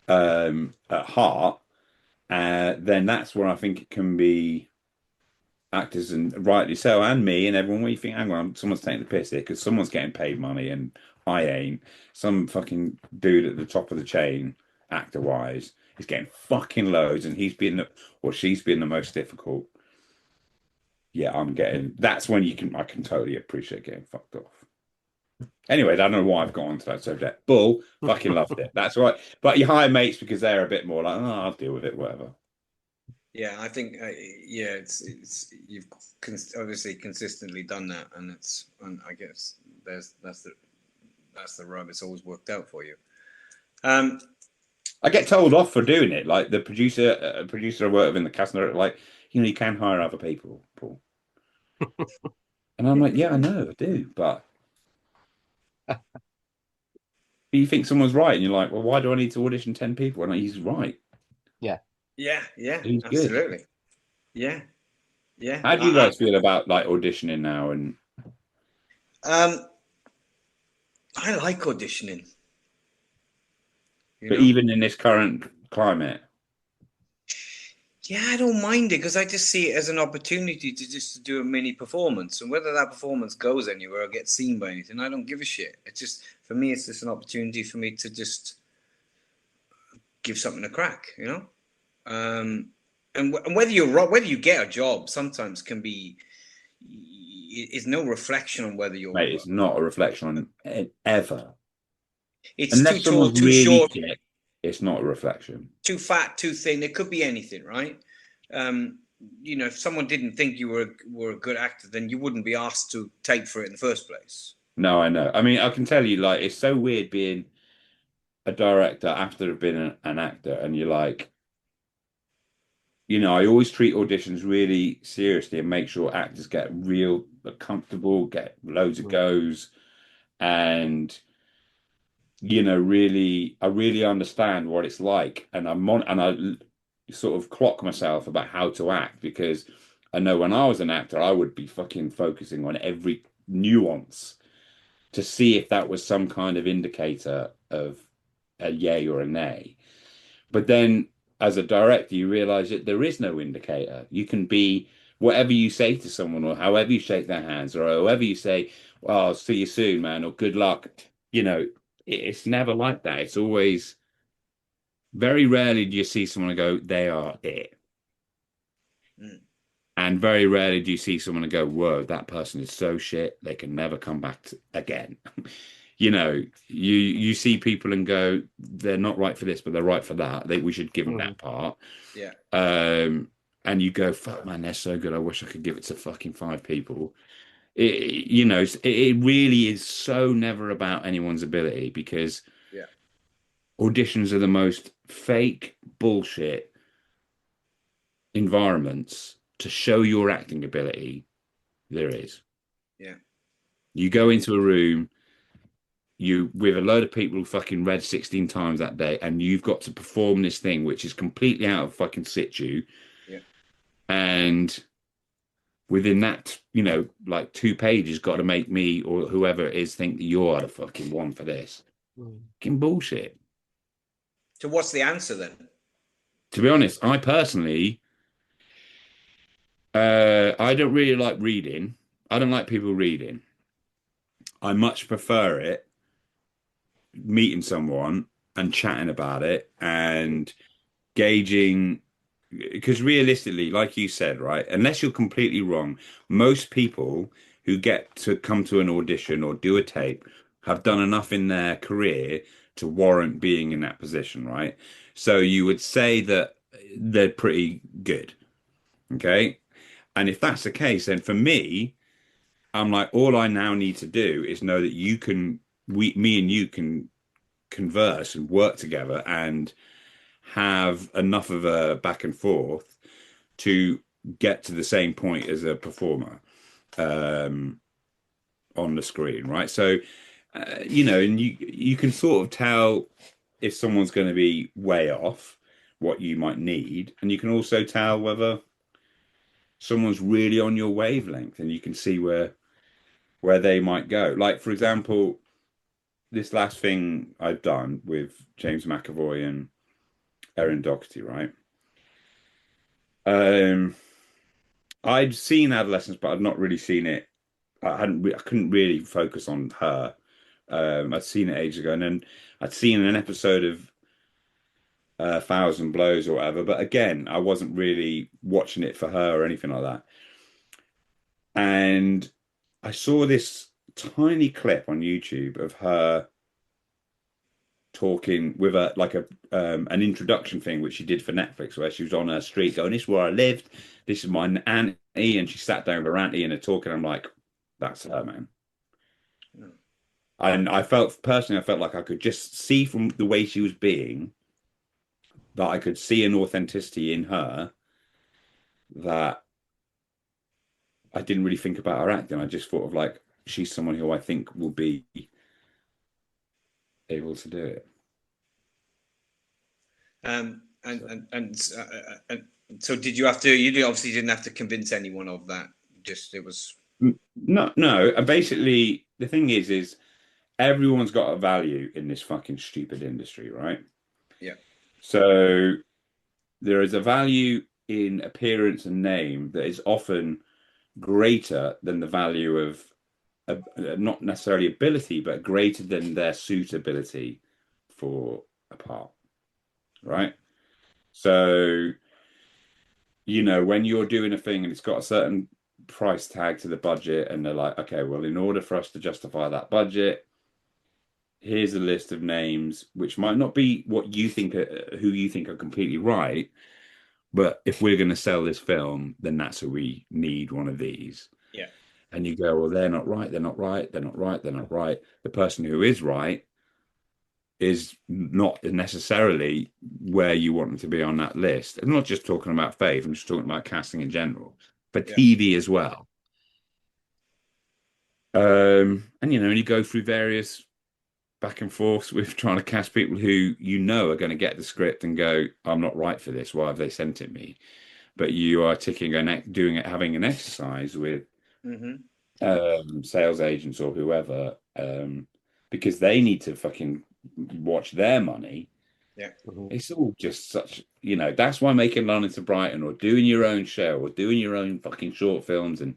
at heart, then that's where I think it can be actors, and rightly so, and me and everyone, where you think, hang on, someone's taking the piss here because someone's getting paid money and I ain't. Some fucking dude at the top of the chain, actor wise, is getting fucking loads, and or she's been the most difficult. Yeah, that's when I can totally appreciate getting fucked off. Anyway, I don't know why I've got onto that subject. Bull, fucking loved it. That's right. But you hire mates because they're a bit more like, oh, I'll deal with it, whatever. Yeah, I think yeah, it's you've obviously consistently done that, and I guess that's the rub. It's always worked out for you. Um, I get told off for doing it. Like the producer I work with in the cast, and they're like, you can hire other people, Paul. And I'm like, yeah, I know, I do, but you think someone's right, and you're like, well, why do I need to audition 10 people? And he's right. Yeah. yeah, He's good. absolutely. Yeah, yeah. How do you guys feel about like auditioning now? And Um, I like auditioning. You but know. even in this current climate, Yeah, I don't mind it because I just see it as an opportunity to just do a mini performance, and whether that performance goes anywhere or gets seen by anything, I don't give a shit. It's just for me, it's just an opportunity for me to just give something a crack, you know. And whether you get a job sometimes can be is no reflection on whether you're. mate, it's not a reflection on it ever. It's too Unless tall, someone's too really short, thick, it's not a reflection. too fat, too thin. It could be anything, right? Um, if someone didn't think you were a good actor, then you wouldn't be asked to tape for it in the first place. No, I know. I mean, I can tell you, like, it's so weird being a director after have been an actor, and you're like, I always treat auditions really seriously and make sure actors get real comfortable, get loads of Mm. goes, and I really understand what it's like, and I sort of clock myself about how to act because I know when I was an actor, I would be fucking focusing on every nuance to see if that was some kind of indicator of a yay or a nay. But then as a director, you realize that there is no indicator. You can be whatever you say to someone, or however you shake their hands, or however you say, well, I'll see you soon, man, or good luck. It's never like that. It's always very rarely do you see someone and go, they are it. Mm. And very rarely do you see someone and go, whoa, that person is so shit, they can never come back again. You see people and go, they're not right for this, but they're right for that. We should give them Mm. that part. Yeah. And you go, fuck, man, they're so good. I wish I could give it to fucking five people. It really is so never about anyone's ability because Yeah. auditions are the most fake bullshit environments to show your acting ability there is. Yeah. You go into a room, you with a load of people who fucking read 16 times that day, and you've got to perform this thing which is completely out of fucking situ. Yeah. And within that, like 2 pages, got to make me or whoever it is think that you're the fucking one for this. Mm. Fucking bullshit. So what's the answer then? To be honest, I personally, I don't really like reading. I don't like people reading. I much prefer it meeting someone and chatting about it and gauging because realistically, like you said, right, unless you're completely wrong, most people who get to come to an audition or do a tape have done enough in their career to warrant being in that position, right? So you would say that they're pretty good, okay? And if that's the case, then for me, I'm like, all I now need to do is know that me and you can converse and work together and have enough of a back and forth to get to the same point as a performer on the screen, right? So, and you can sort of tell if someone's going to be way off what you might need, and you can also tell whether someone's really on your wavelength, and you can see where they might go. Like, for example, this last thing I've done with James McAvoy and Erin Doherty, right? Um, I'd seen Adolescence, but I'd not really seen it. I couldn't really focus on her. I'd seen it ages ago, and then I'd seen an episode of Thousand Blows or whatever. But again, I wasn't really watching it for her or anything like that. And I saw this tiny clip on YouTube of her talking with an introduction thing which she did for Netflix where she was on her street going, this is where I lived, this is my auntie, and she sat down with her auntie and they're talking. I'm like, that's her, man. No. And I felt like I could just see from the way she was being that I could see an authenticity in her that I didn't really think about her acting. I just thought of like she's someone who I think will be able to do it. And so did you have to? You obviously didn't have to convince anyone of that. Just it was. No. Basically, the thing is everyone's got a value in this fucking stupid industry, right? Yeah. So there is a value in appearance and name that is often greater than the value of not necessarily ability, but greater than their suitability for a part, right? So, when you're doing a thing and it's got a certain price tag to the budget, and they're like, okay, well, in order for us to justify that budget, here's a list of names which might not be what you think, who you think are completely right, but if we're going to sell this film, then that's who we need one of these. Yeah. And you go, well, they're not right, they're not right, they're not right, they're not right. The person who is right is not necessarily where you want them to be on that list. I'm not just talking about Faith, I'm just talking about casting in general, for TV as well. And you go through various back and forth with trying to cast people who you know are going to get the script and go, I'm not right for this. Why have they sent it me? But you are doing it, having an exercise with Hmm. sales agents or whoever, because they need to fucking watch their money. Yeah. Mhm. It's all just such, that's why making London to Brighton or doing your own show or doing your own fucking short films and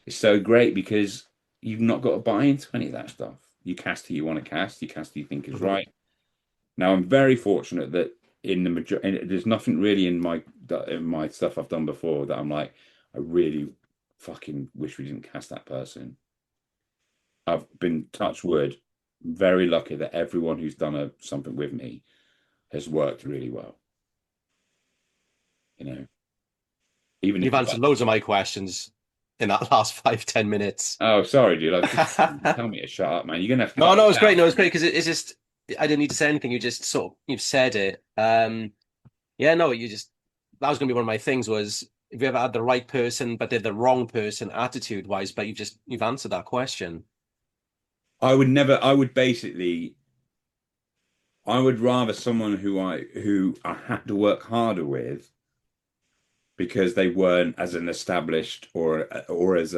it's so great because you've not got to buy into any of that stuff. You cast who you want to cast, you cast who you think is Mhm. right. Now, I'm very fortunate that in the majority, there's nothing really in my stuff I've done before that I'm like, I really fucking wish we didn't cast that person. I've been touch wood, very lucky that everyone who's done something with me has worked really well. You know, even You've if it's answered like, loads of my questions in that last 5-10 minutes. oh, sorry, dude, I was just tell me to shut up, man. You're gonna have to No, cut no, this it's great. out. No, it's great because it's just I didn't need to say anything. You just you've said it. Yeah, no, you just that was gonna be one of my things was if you ever had the right person but they're the wrong person attitude wise, but you've answered that question. I would never. I would rather someone who I had to work harder with because they weren't as an established or as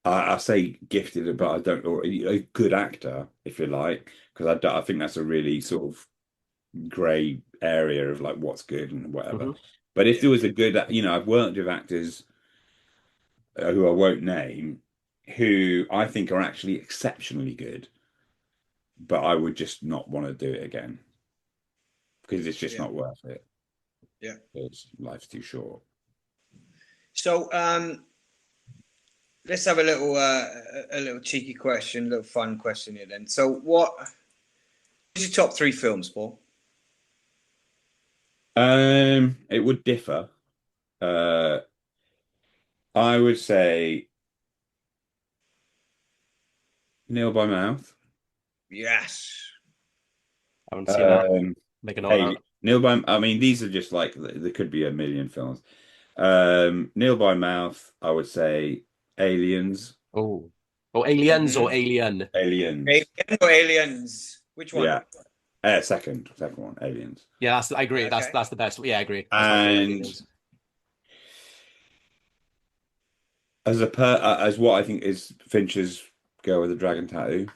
I say gifted, but I don't, or a good actor, if you like, because I think that's a really sort of grey area of like what's good and whatever. Hmm. But if Yeah. there was a good, I've worked with actors who I won't name, who I think are actually exceptionally good, but I would just not want to do it again because it's just Yeah. not worth it. Yeah. Because life's too short. So let's have a little cheeky question, a little fun question here then. So what is your top three films, Paul? It would differ. Uh, I would say Nil by Mouth. Yes. I haven't seen that. Um, Make a note of that. Nil by. I mean, these are just like there could be a million films. Nil by Mouth. I would say Aliens. Oh, oh, aliens or Mm-hmm. alien? Aliens. Alien or Aliens? Which one? Yeah. Second one. Aliens. Yeah, I agree. Okay. That's the best. Yeah, I agree. That's my favorite And aliens. as what I think is Fincher's Girl with the Dragon Tattoo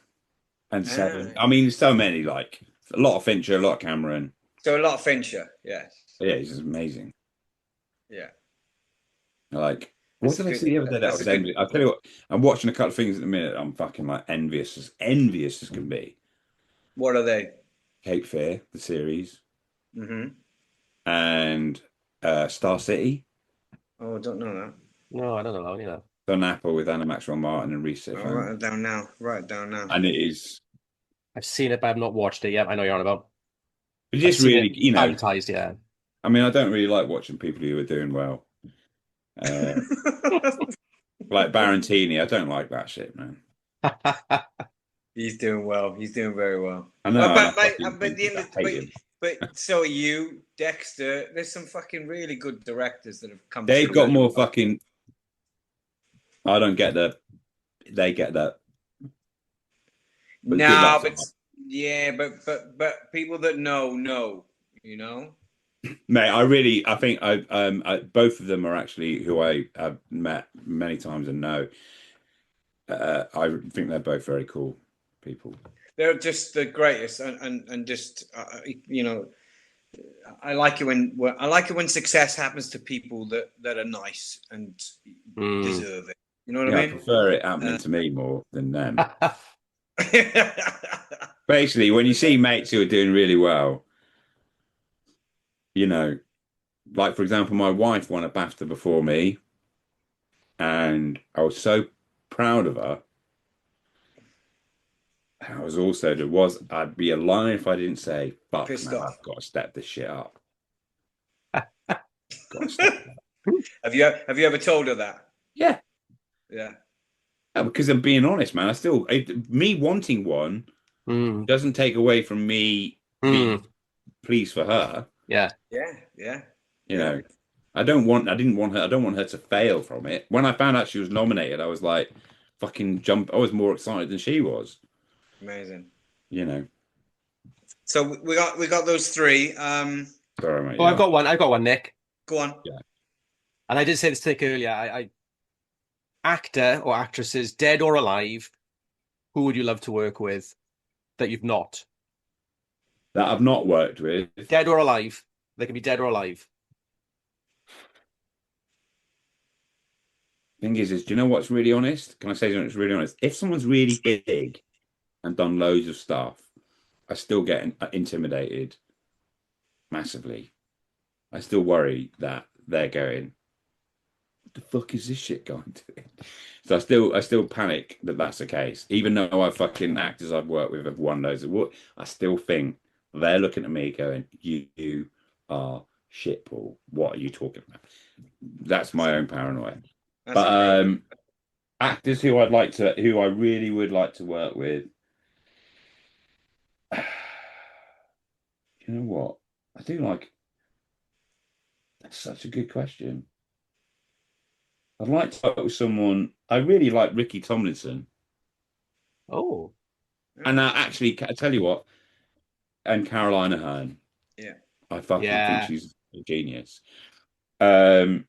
and Seven. Ah, I mean, so many like a lot of Fincher, a lot of Cameron. so a lot of Fincher. Yes. Yeah, he's just amazing. Yeah. Like, what That's a did I good. see the other day that That's a was good. envious? I'll tell you what, I'm watching a couple of things at the minute. I'm fucking like envious as can be. What are they? Cape Fear, the series, Mm-hmm. and Star City, Oh, I don't know that. No, I don't know. Either. Don Apple with Anna Maxwell Martin and Reese I'll write Ifans. it down now. Write it down now. And it is I've seen it, but I've not watched it yet. I know you're on about. it's I've just seen really, it advertised. Yeah. I mean, I don't really like watching people who are doing well. Uh, like Barantini, I don't like that shit, man. He's doing well. He's doing very well. I know, and I But the end I of, hate him. but so are you, Dexter. There's some fucking really good directors that have come They've through. got more fucking. I don't get that. They get that. But good luck No, to but them. yeah, but people that know, you know. Mate, I think both of them are actually who I have met many times and know. I think they're both very cool people. They're just the greatest, and just you know, I like it when success happens to people that are nice and Mm. deserve it. You know what Yeah, I I mean? prefer it happening to me more than them. Hmm. Basically, when you see mates who are doing really well, you know, like for example, my wife won a BAFTA before me, and I was so proud of her. I was also I'd be a liar if I didn't say, "Fuck, Pissed man, off. I've got to step this shit up." Got to step it up. Have you ever told her that? Yeah, Yeah. yeah, because I'm being honest, man. Me wanting one Mm. doesn't take away from me being Mm. pleased for her. Yeah. Yeah. Yeah. You Yeah. know, I didn't want her. I don't want her to fail from it. When I found out she was nominated, I was like, fucking jump. I was more excited than she was. Amazing. You know, So we got those three. sorry, mate. Oh, Yeah, I've got one, Nick. Go on. yeah. And I did say this to Nick earlier. Actor or actresses, dead or alive, who would you love to work with that you've not? That I've not worked with. Dead or alive. They can be dead or alive. Thing is, do you know what's really honest? Can I say something that's really honest? If someone's really big and done loads of stuff, I still get intimidated massively. I still worry that they're going, what the fuck is this shit going to? So I still panic that that's the case. Even though I fucking actors I've worked with have won loads of what, I still think they're looking at me going, you are shit, Paul. What are you talking about? That's my own paranoia. That's But amazing. actors who I really would like to work with. You know what? I do like. That's such a good question. I'd like to work with someone. I really like Ricky Tomlinson, Oh, and actually, I tell you what, and Carolina Hearn. Yeah. I fucking think yeah. she's a genius. Um,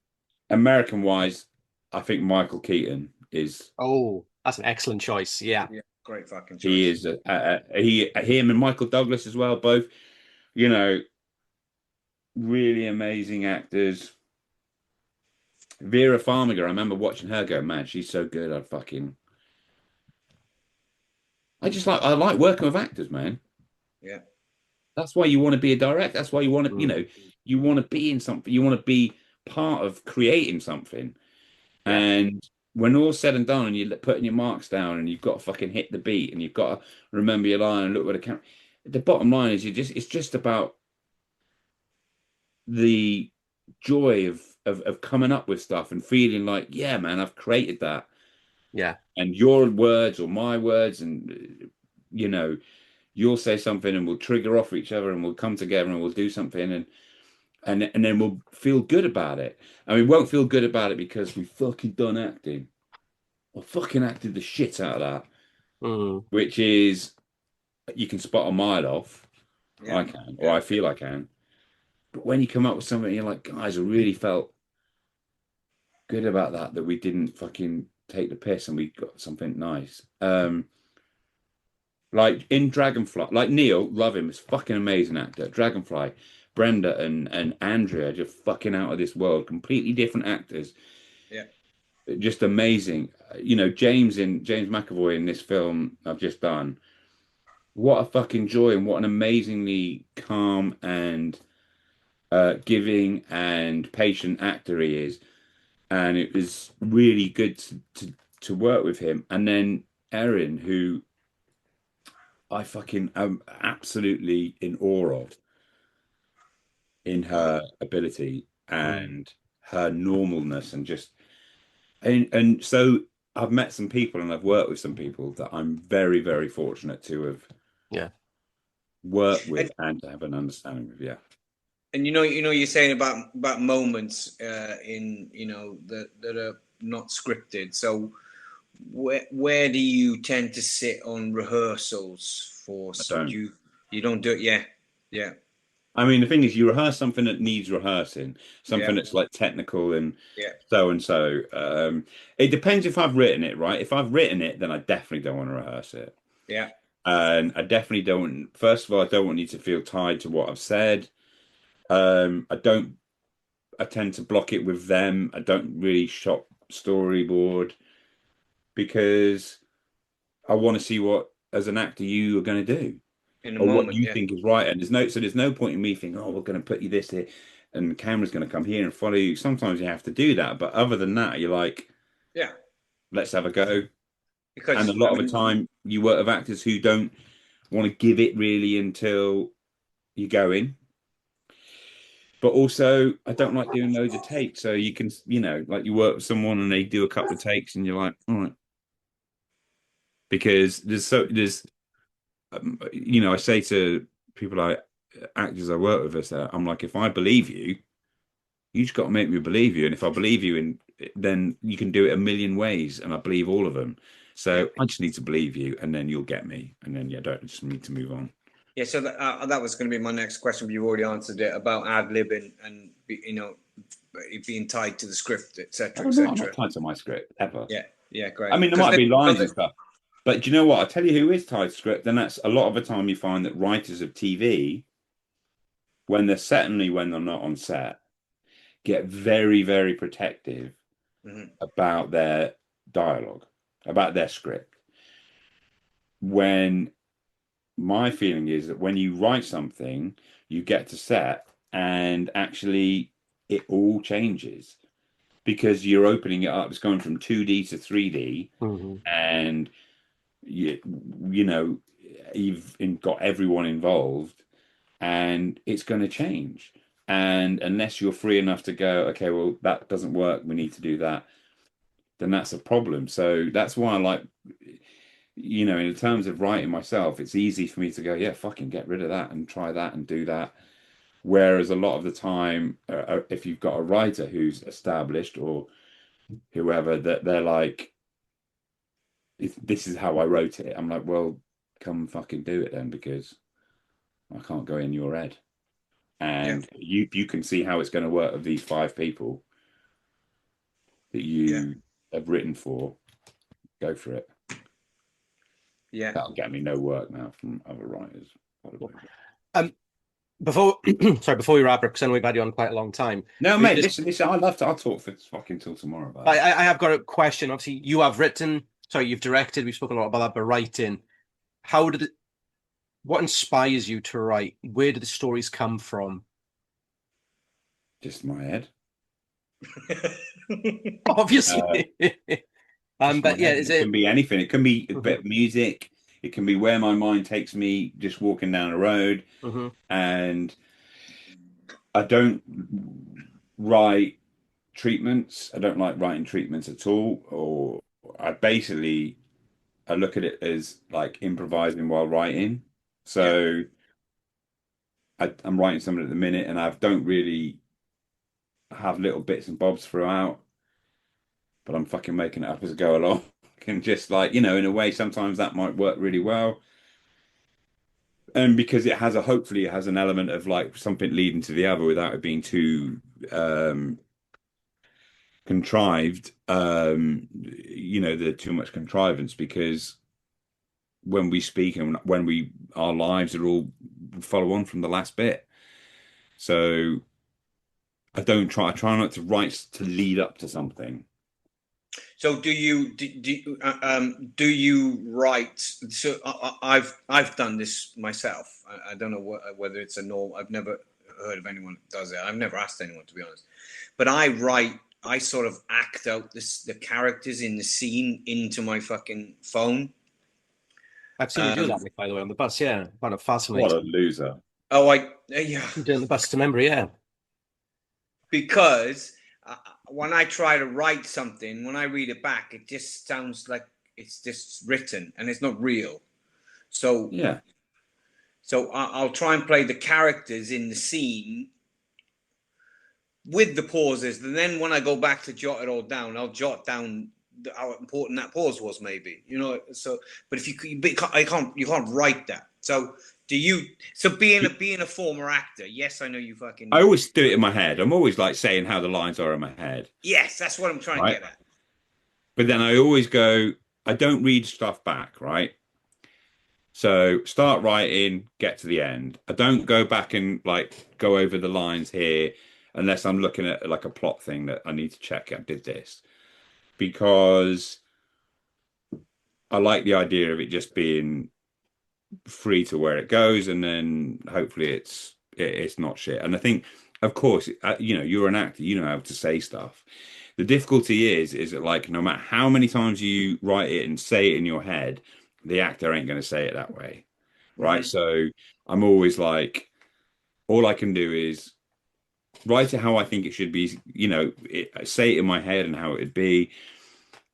American wise, I think Michael Keaton is. Oh, that's an excellent choice. Yeah. Yeah. Great fucking He choice. is. Him and Michael Douglas as well. Both, you know, really amazing actors. Vera Farmiga, I remember watching her go, man, she's so good. I like working with actors, man. Yeah. That's why you want to be a director. That's why you want to, Mm, you want to be in something. You want to be part of creating something. yeah. And when all's said and done, and you're putting your marks down, and you've got to fucking hit the beat, and you've got to remember your line and look where the camera. The bottom line is, it's just about the joy of coming up with stuff and feeling like, yeah, man, I've created that. Yeah. And your words or my words, and you'll say something, and we'll trigger off each other, and we'll come together, and we'll do something, and then we'll feel good about it. And we won't feel good about it because we fucking done acting. I fucking acted the shit out of that, Mm, which is you can spot a mile off. Yeah. I can, or Yeah. I feel I can. But when you come up with something, you're like, guys, I really felt good about that we didn't fucking take the piss and we got something nice. Like in Dragonfly, like Neil, love him, he's fucking amazing actor. Dragonfly, Brenda and Andrea, just fucking out of this world, completely different actors, Yeah. just amazing. James McAvoy in this film I've just done. What a fucking joy and what an amazingly calm and giving and patient actor he is. And it was really good to work with him. And then Erin, who I fucking am absolutely in awe of in Oh, her ability mm, and her normalness and just and so I've met some people and I've worked with some people that I'm very, very fortunate to have yeah. worked and with and to have an understanding of. Yeah. you're saying about moments in that are not scripted. So where do you tend to sit on rehearsals for? I So don't. you don't do it? Yeah. Yeah. I mean, the thing is, you rehearse something that needs rehearsing, Yeah. something that's like technical and Yeah. so and so. It depends if I've written it, right? If I've written it, then I definitely don't want to rehearse it. Yeah. And I definitely don't, first of all, I don't want you to feel tied to what I've said. I don't, I tend to block it with them. I don't really shop storyboard because I want to see what, as an actor, you are going to do In a or what moment. you Yeah. think is right. And there's no point in me thinking, oh, we're going to put you this here and the camera's going to come here and follow you. Sometimes you have to do that. But other than that, you're like, Yeah. let's have a go. And a Because lot of the time you work with actors who don't want to give it really until you go in. But also, I don't like doing loads of takes. So you can, like you work with someone and they do a couple of takes and you're like, all right. Because I say to people like actors I work with, I'm like, if I believe you, you just got to make me believe you. And if I believe you, then you can do it a million ways and I believe all of them. So I just need to believe you, and then you'll get me, and then don't just need to move on. Yeah, so that was going to be my next question, but you already answered it about ad-libbing and being tied to the script, etc., Oh, no, I'm not etc. tied to my script ever. Yeah, great. I mean, there might be lines and stuff, but do you know what? I tell you who is tied to script, and that's a lot of the time you find that writers of TV, when they're not on set, get very, very protective about their dialogue, about their script. When my feeling is that when you write something, you get to set and actually it all changes because you're opening it up. It's going from 2D to 3D, and you know you've got everyone involved, and it's going to change. And unless you're free enough to go, okay, well, that doesn't work, we need to do that, then that's a problem. So that's why I like, in terms of writing myself, it's easy for me to go, yeah, fucking get rid of that and try that and do that. Whereas a lot of the time, if you've got a writer who's established or whoever, that they're like, if this is how I wrote it, I'm like, well, come fucking do it then, because I can't go in your head. And you can see how it's going to work with these 5 people that you have written for. Go for it. Yeah, that'll get me no work now from other writers. Before we wrap up, because I know we've had you on quite a long time. No, mate, listen. I'll talk for fucking till tomorrow about it. I have got a question. Obviously, you've directed. We've spoken a lot about that, but writing. What inspires you to write? Where do the stories come from? Just my head. Obviously. But yeah, it can be anything. It can be a bit of music. It can be where my mind takes me, just walking down a road. And I don't write treatments. I don't like writing treatments at all. Or I look at it as like improvising while writing. So I'm writing something at the minute, and I don't really have little bits and bobs throughout, but I'm fucking making it up as I go along. And just like, in a way, sometimes that might work really well. And because hopefully it has an element of like something leading to the other without it being too contrived, the too much contrivance, because when we speak and our lives are all follow on from the last bit. So I try not to write to lead up to something. So do you write? So I've done this myself. I don't know whether it's a norm. I've never heard of anyone that does it. I've never asked anyone, to be honest. But I sort of act out the characters in the scene into my fucking phone. I've seen you do that, by the way, on the bus. Yeah, kind of fascinating. What a loser! Oh, You're doing the bus to memory, yeah. Because when I try to write something, when I read it back, it just sounds like it's just written and it's not real. So yeah. So I'll try and play the characters in the scene with the pauses, and then when I go back to jot it all down, I'll jot down how important that pause was, maybe. So, but you can't write that. So being a former actor, yes, I know you fucking. I always do it in my head. I'm always like saying how the lines are in my head. Yes, that's what I'm trying to get at. But then I always go, I don't read stuff back, right? So start writing, get to the end. I don't go back and like go over the lines here unless I'm looking at like a plot thing that I need to check. I did this because I like the idea of it just being free to where it goes, and then hopefully it's not shit. And I think, of course, you're an actor, you know how to say stuff. The difficulty is that like no matter how many times you write it and say it in your head, the actor ain't going to say it that way, right? So I'm always like, all I can do is write it how I think it should be, say it in my head and how it would be,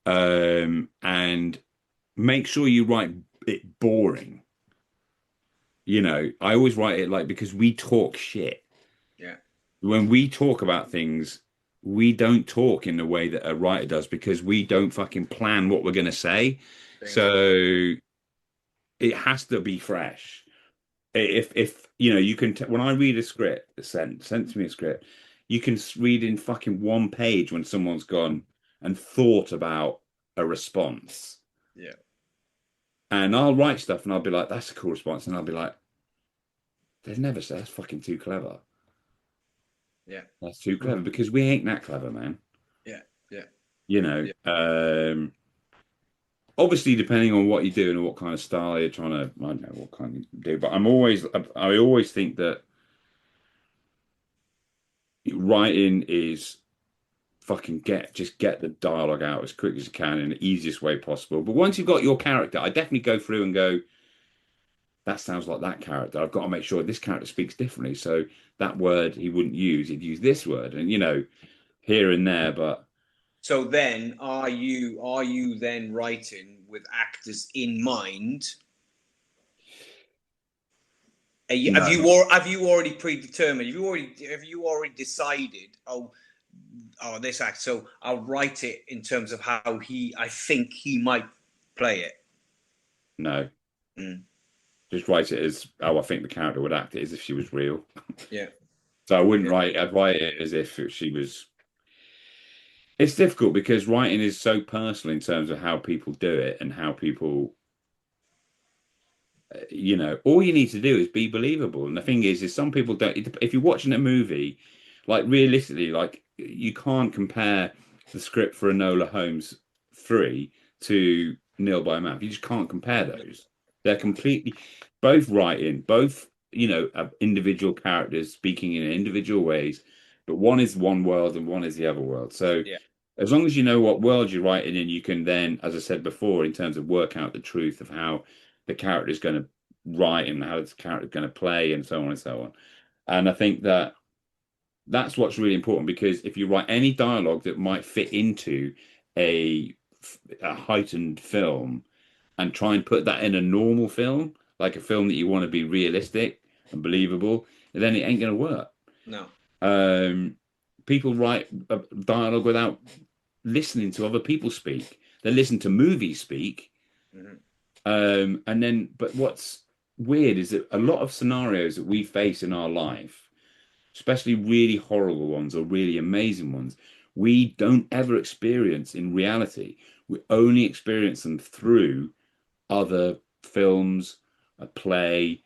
and make sure you write it boring. I always write it like, because we talk shit. Yeah. When we talk about things, we don't talk in the way that a writer does because we don't fucking plan what we're going to say. So it has to be fresh. If you know, you can when I read a script, sent to me a script, you can read in fucking one page when someone's gone and thought about a response. Yeah. And I'll write stuff and I'll be like, that's a cool response. And I'll be like, they've never said that's fucking too clever. Yeah. That's too clever because we ain't that clever, man. Yeah. Yeah. You know, Yeah. Obviously depending on what you're doing and what kind of style you're trying to, I don't know what kind you do, but I always think that writing is fucking just get the dialogue out as quick as you can in the easiest way possible. But once you've got your character, I definitely go through and go, that sounds like that character. I've got to make sure this character speaks differently. So that word he wouldn't use, he'd use this word, and you know, here and there. But so then, are you then writing with actors in mind? Have you already predetermined? Have you already decided? Oh, this act. So I'll write it in terms of how I think he might play it. No. Just write it as how I think the character would act it as if she was real. Yeah. So I wouldn't I'd write it as if she was. It's difficult because writing is so personal in terms of how people do it and how people, you know, all you need to do is be believable. And the thing is some people don't. If you're watching a movie, like realistically, like you can't compare the script for Enola Holmes 3 to Nil by Mouth. You just can't compare those. They're completely both writing, both, you know, individual characters speaking in individual ways, but one is one world and one is the other world. So as long as you know what world you're writing in, you can then, as I said before, in terms of work out the truth of how the character is going to write and how the character is going to play and so on and so on. And I think that's what's really important, because if you write any dialogue that might fit into a heightened film and try and put that in a normal film, like a film that you want to be realistic and believable, then it ain't going to work. No. People write a dialogue without listening to other people speak. They listen to movies speak. And then, but what's weird is that a lot of scenarios that we face in our life, especially really horrible ones or really amazing ones, we don't ever experience in reality. We only experience them through other films, a play,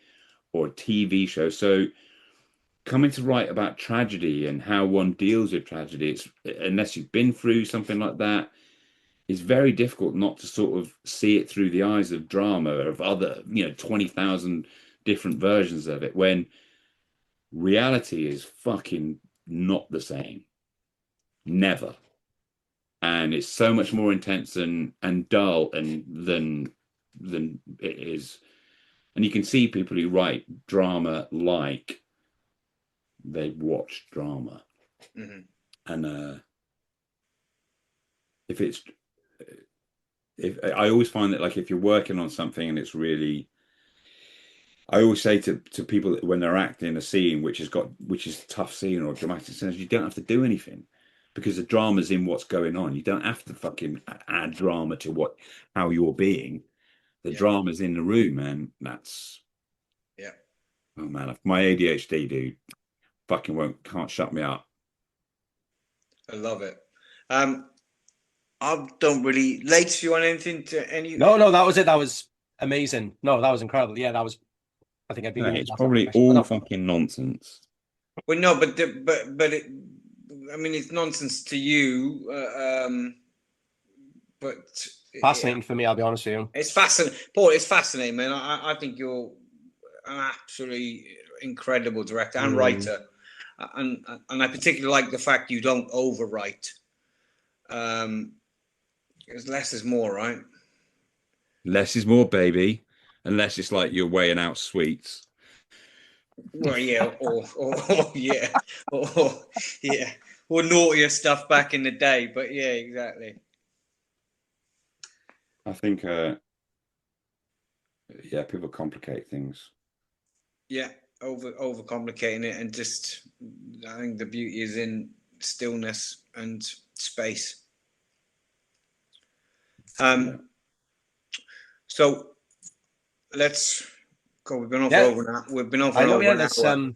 or a TV show. So coming to write about tragedy and how one deals with tragedy, unless you've been through something like that, it's very difficult not to sort of see it through the eyes of drama, of other, 20,000 different versions of it, when reality is fucking not the same. Never. And it's so much more intense and dull than it is. And you can see people who write drama like they watch drama. And if I always find that, like, if you're working on something and it's really, I always say to people that when they're acting a scene which is a tough scene or a dramatic scene, you don't have to do anything, because the drama's in what's going on. You don't have to fucking add drama to how you're being. The drama's in the room, man. That's oh man, my ADHD dude fucking can't shut me up. I love it. I don't really. Leighton, you want anything to any? No, that was it. That was amazing. No, that was incredible. Yeah, that was. I think I'd be. It's probably all fucking nonsense. Well, no, but I mean, it's nonsense to you. But fascinating for me. I'll be honest with you. It's fascinating, Paul. It's fascinating, man. I think you're an absolutely incredible director and writer, and I particularly like the fact you don't overwrite. Because less is more, right? Less is more, baby. Unless it's like you're weighing out sweets. Well, yeah, or yeah, or naughtier stuff back in the day. But yeah, exactly. I think, people complicate things. Yeah, over complicating it, and just I think the beauty is in stillness and space. So let's go. We've been over now. We've been over I know, over yeah, an let's hour.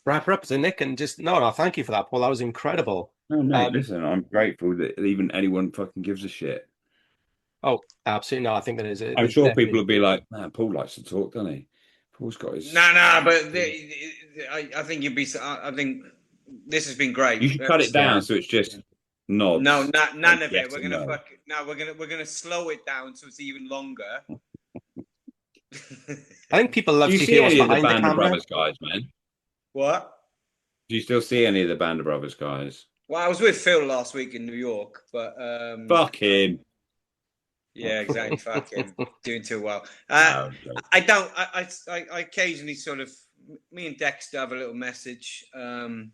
wrap her up to Nick and just no, thank you for that, Paul. That was incredible. No, mate, listen, I'm grateful that even anyone fucking gives a shit. Oh, absolutely. No, I think that is it. I'm There's sure people definitely. will be like, man, Paul likes to talk, doesn't he? Paul's got his. No, but I think you'd be. I think this has been great. You should cut it down so it's just No, nods. none of Yes it. We're and gonna no. fuck. No, we're gonna slow it down so it's even longer. I think people Do love you to see hear what's any of the behind the Band of camera. Brothers guys, man? What? Do you still see any of the Band of Brothers guys? Well, I was with Phil last week in New York, but Fuck him. yeah, exactly. Fuck him. Doing too well. No, I don't. I occasionally sort of. Me and Dexter have a little message. I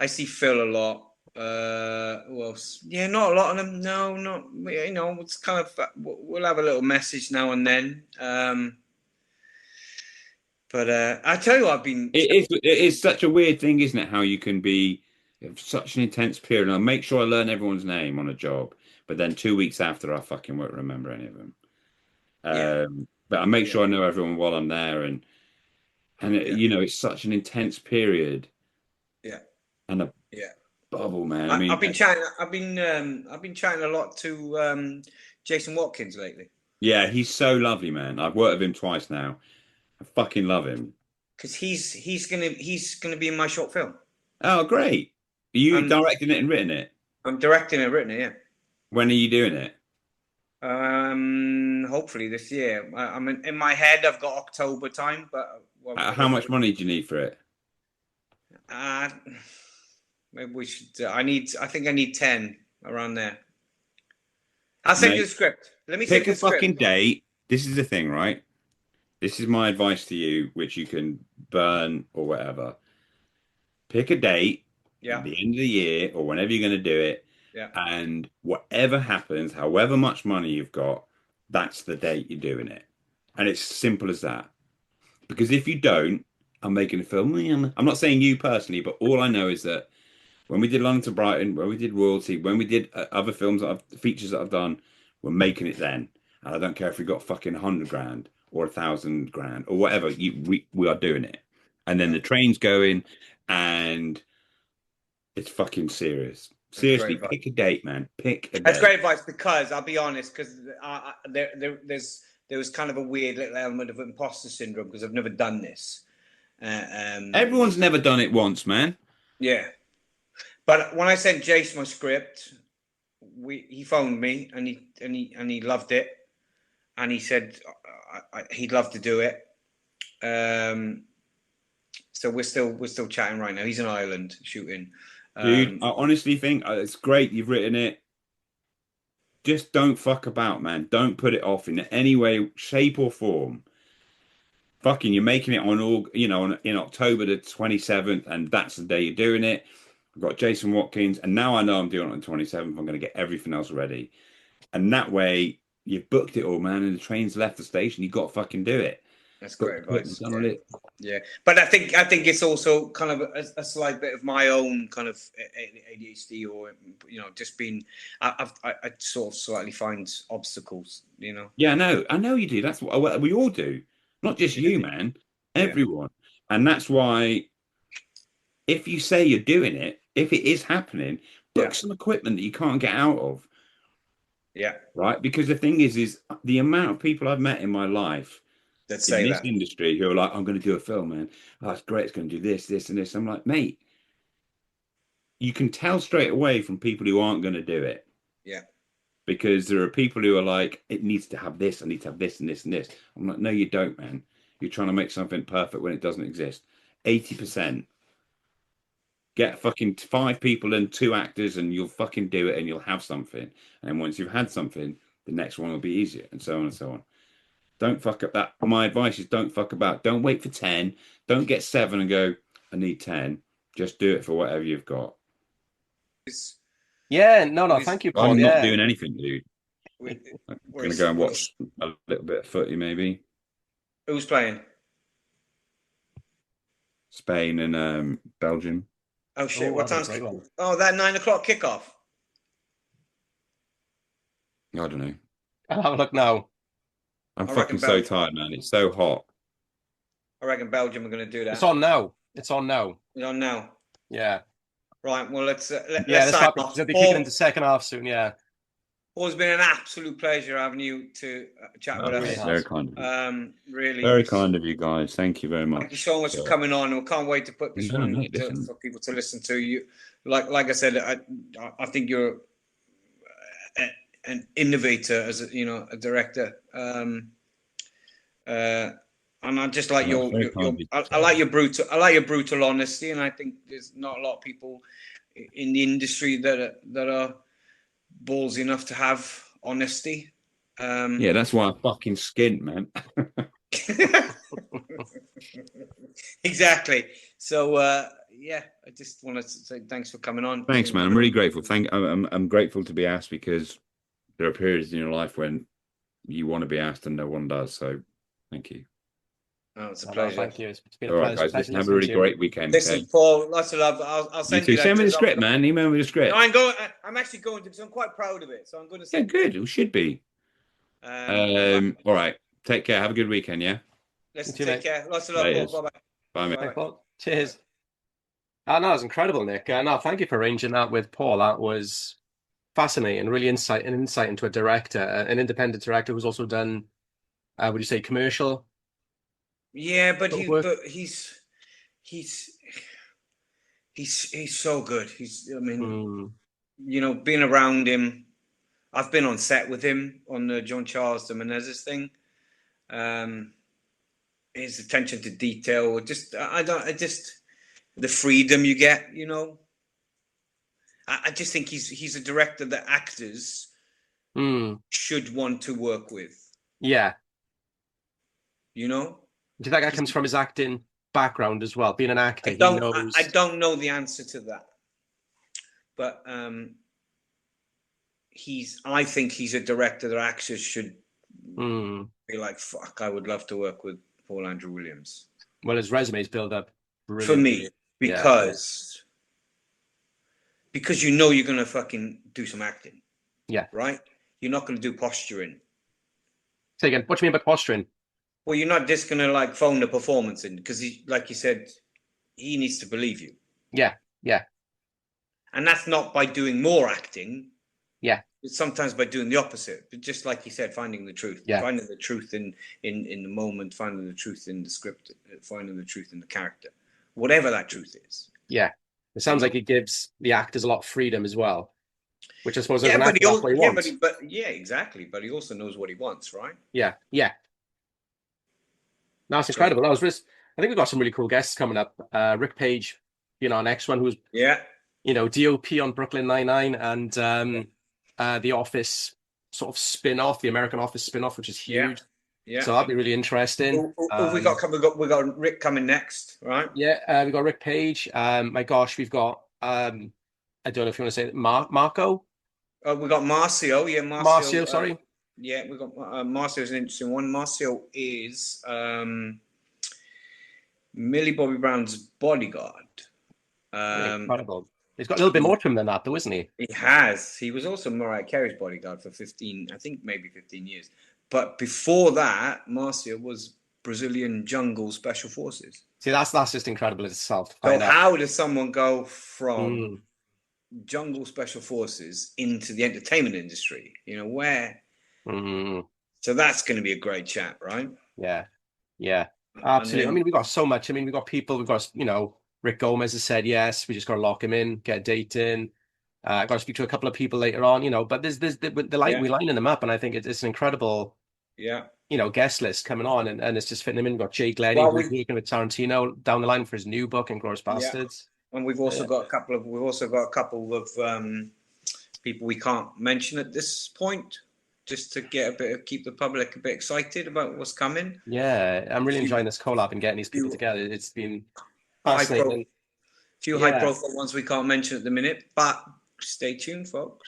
see Phil a lot. Who else? Yeah, not a lot of them. No, not. You know, it's kind of. We'll have a little message now and then. But I tell you, I've been. it is such a weird thing, isn't it? How you can be such an intense period. I'll make sure I learn everyone's name on a job, but then 2 weeks after, I fucking won't remember any of them. Yeah. But I make sure I know everyone while I'm there, and you know, it's such an intense period. Yeah. And a Yeah. bubble, man. I mean, I've been chatting. I've been chatting a lot to Jason Watkins lately. yeah, he's so lovely, man. I've worked with him twice now. I fucking love him. Because he's gonna be in my short film. Oh, great. Are you directing it and written it? I'm directing it, written it. Yeah. When are you doing it? Hopefully this year. I'm in my head. I've got October time, but How much money do you need for it? Maybe we should. I think I need 10 around there. I'll send you the script. Let me pick send you a the script. fucking date. This is the thing, right? This is my advice to you, which you can burn or whatever. Pick a date Yeah. at the end of the year or whenever you're going to do it. Yeah. And whatever happens, however much money you've got, that's the date you're doing it. And it's simple as that. Because if you don't, I'm making a film. I'm not saying you personally, but all I know is that when we did London to Brighton, when we did Royalty, when we did other films features that I've done, we're making it then. And I don't care if we got fucking 100 grand or 1,000 grand or whatever. We are doing it. And then the train's going, and it's fucking serious. Seriously, pick a date, man. Pick a date. That's great advice, because I'll be honest, because there was kind of a weird little element of imposter syndrome because I've never done this. Everyone's never done it once, man. Yeah, but when I sent Jace my script, he phoned me and he loved it, and he said he'd love to do it. So we're still chatting right now. He's in Ireland shooting. Dude, I honestly think it's great you've written it. Just don't fuck about, man. Don't put it off in any way, shape, or form. Fucking, you're making it on all, you know, in October the 27th, and that's the day you're doing it. I've got Jason Watkins, and now I know I'm doing it on the 27th. I'm going to get everything else ready, and that way you've booked it all, man. And the train's left the station. You got to fucking do it. That's great advice. Yeah, but I think it's also kind of a slight bit of my own kind of ADHD, or just being. I sort of slightly find obstacles, Yeah, I know you do. That's what we all do. Not just you, man. Everyone, and that's why. If you say you're doing it, if it is happening, book some equipment that you can't get out of. Yeah. Right, because the thing is the amount of people I've met in my life. Let's in this industry who are like, I'm going to do a film, man. Oh, that's great. It's going to do this, this, and this. I'm like, mate, you can tell straight away from people who aren't going to do it. Yeah. Because there are people who are like, it needs to have this, I need to have this and this and this. I'm like, no, you don't, man. You're trying to make something perfect when it doesn't exist. 80%. Get fucking 5 people and 2 actors and you'll fucking do it and you'll have something. And then once you've had something, the next one will be easier, and so on and so on. Don't fuck up that. My advice is don't fuck about. Don't wait for 10. Don't get 7 and go, I need 10. Just do it for whatever you've got. Yeah, no, thank you, Paul. I'm not doing anything, dude. I'm going to go and watch a little bit of footy, maybe. Who's playing? Spain and Belgium. Oh shit! Oh, What that'd time's? be a great one. Oh, that 9 o'clock kickoff. I don't know. I'll have a look now. I'm I reckon fucking so Belgium. tired, man. It's so hot. I reckon Belgium are going to do It's that. on now. It's on now. You know now. Yeah. Right. Well, let's Yeah, sign they'll off. be kicking into second half soon. Yeah. Paul, it's been an absolute pleasure having you to chat with really us. has. Very kind of you. Really, Very kind of you guys. Thank you very much. thank you so much for coming on, and we can't wait to put this one listen. for people to listen to. You, like I said, I think you're an innovator as a director, and I just like your I like your brutal honesty, and I think there's not a lot of people in the industry that are ballsy enough to have honesty. Yeah, that's why I fucking skint, man. Exactly. So yeah, I just want to say thanks for coming on. Thanks, man. I'm really grateful. I'm grateful to be asked, because there are periods in your life when you want to be asked and no one does. So thank you. Oh, it's a pleasure. Thank you. It's been a All pleasure. right, guys. Listen, have a really great weekend. Listen, Okay? Paul, lots of love. I'll send you that. Send me the script, man. Email me the script. No, I'm actually going to, because I'm quite proud of it. So I'm going to. Yeah, good. We should be. All right. Take care. Have a good weekend. Yeah. Listen, take care. Lots of love, Paul. Bye bye. Bye, mate. Thanks, Paul. Cheers. No, it was incredible, Nick. No, thank you for arranging that with Paul. That was fascinating. Really insight into a director, an independent director who's also done, would you say, commercial? Yeah, but he's so good. Being around him, I've been on set with him on the John Charles de Menezes thing. His attention to detail, the freedom you get, I just think he's a director that actors should want to work with. Yeah. Do you think that comes from his acting background as well? Being an actor, I don't know the answer to that, but I think he's a director that actors should be like, fuck, I would love to work with Paul Andrew Williams. Well, his resume's built up for me, because you're going to fucking do some acting. Yeah. Right? You're not going to do posturing. Say again, what do you mean by posturing? Well, you're not just going to phone the performance in, because like you said, he needs to believe you. Yeah. And that's not by doing more acting. Yeah. It's sometimes by doing the opposite. But just like you said, finding the truth. Yeah. Finding the truth in the moment, finding the truth in the script, finding the truth in the character. Whatever that truth is. Yeah. It sounds like it gives the actors a lot of freedom as well. Which I suppose as an actor, that's what he wants. Exactly. But he also knows what he wants, right? Yeah. No, it's incredible. I think we've got some really cool guests coming up. Rick Page, our next one, who's DOP on Brooklyn Nine-Nine, and the Office sort of spin-off, the American Office spin-off, which is huge. Yeah. So that'd be really interesting. We got Rick coming next, right? Yeah, we got Rick Page. My gosh, we've got I don't know if you want to say it, Marco. We got Marcio. Yeah, Marcio. Sorry. Yeah, we got Marcio's an interesting one. Marcio is Millie Bobby Brown's bodyguard. Incredible. He's got a little bit more to him than that, though, isn't he? He has. He was also Mariah Carey's bodyguard for 15 years. But before that, Marcio was Brazilian jungle special forces. See, that's just incredible in itself. So how does someone go from jungle special forces into the entertainment industry? Where? So that's going to be a great chat, right? Yeah, absolutely. We've got so much. We've got people. We've got Rick Gomez has said yes. We just got to lock him in, get a date in. I've got to speak to a couple of people later on. But there's we're lining them up, and I think it's an incredible guest list coming on, and it's just fitting them in. We've got Jay Glennie who's working with Tarantino down the line for his new book, Inglourious Bastards. And we've also got a couple of people we can't mention at this point, just to keep the public a bit excited about what's coming. Yeah, I'm really enjoying this collab and getting these people together. It's been fascinating. High profile ones we can't mention at the minute, but stay tuned, folks.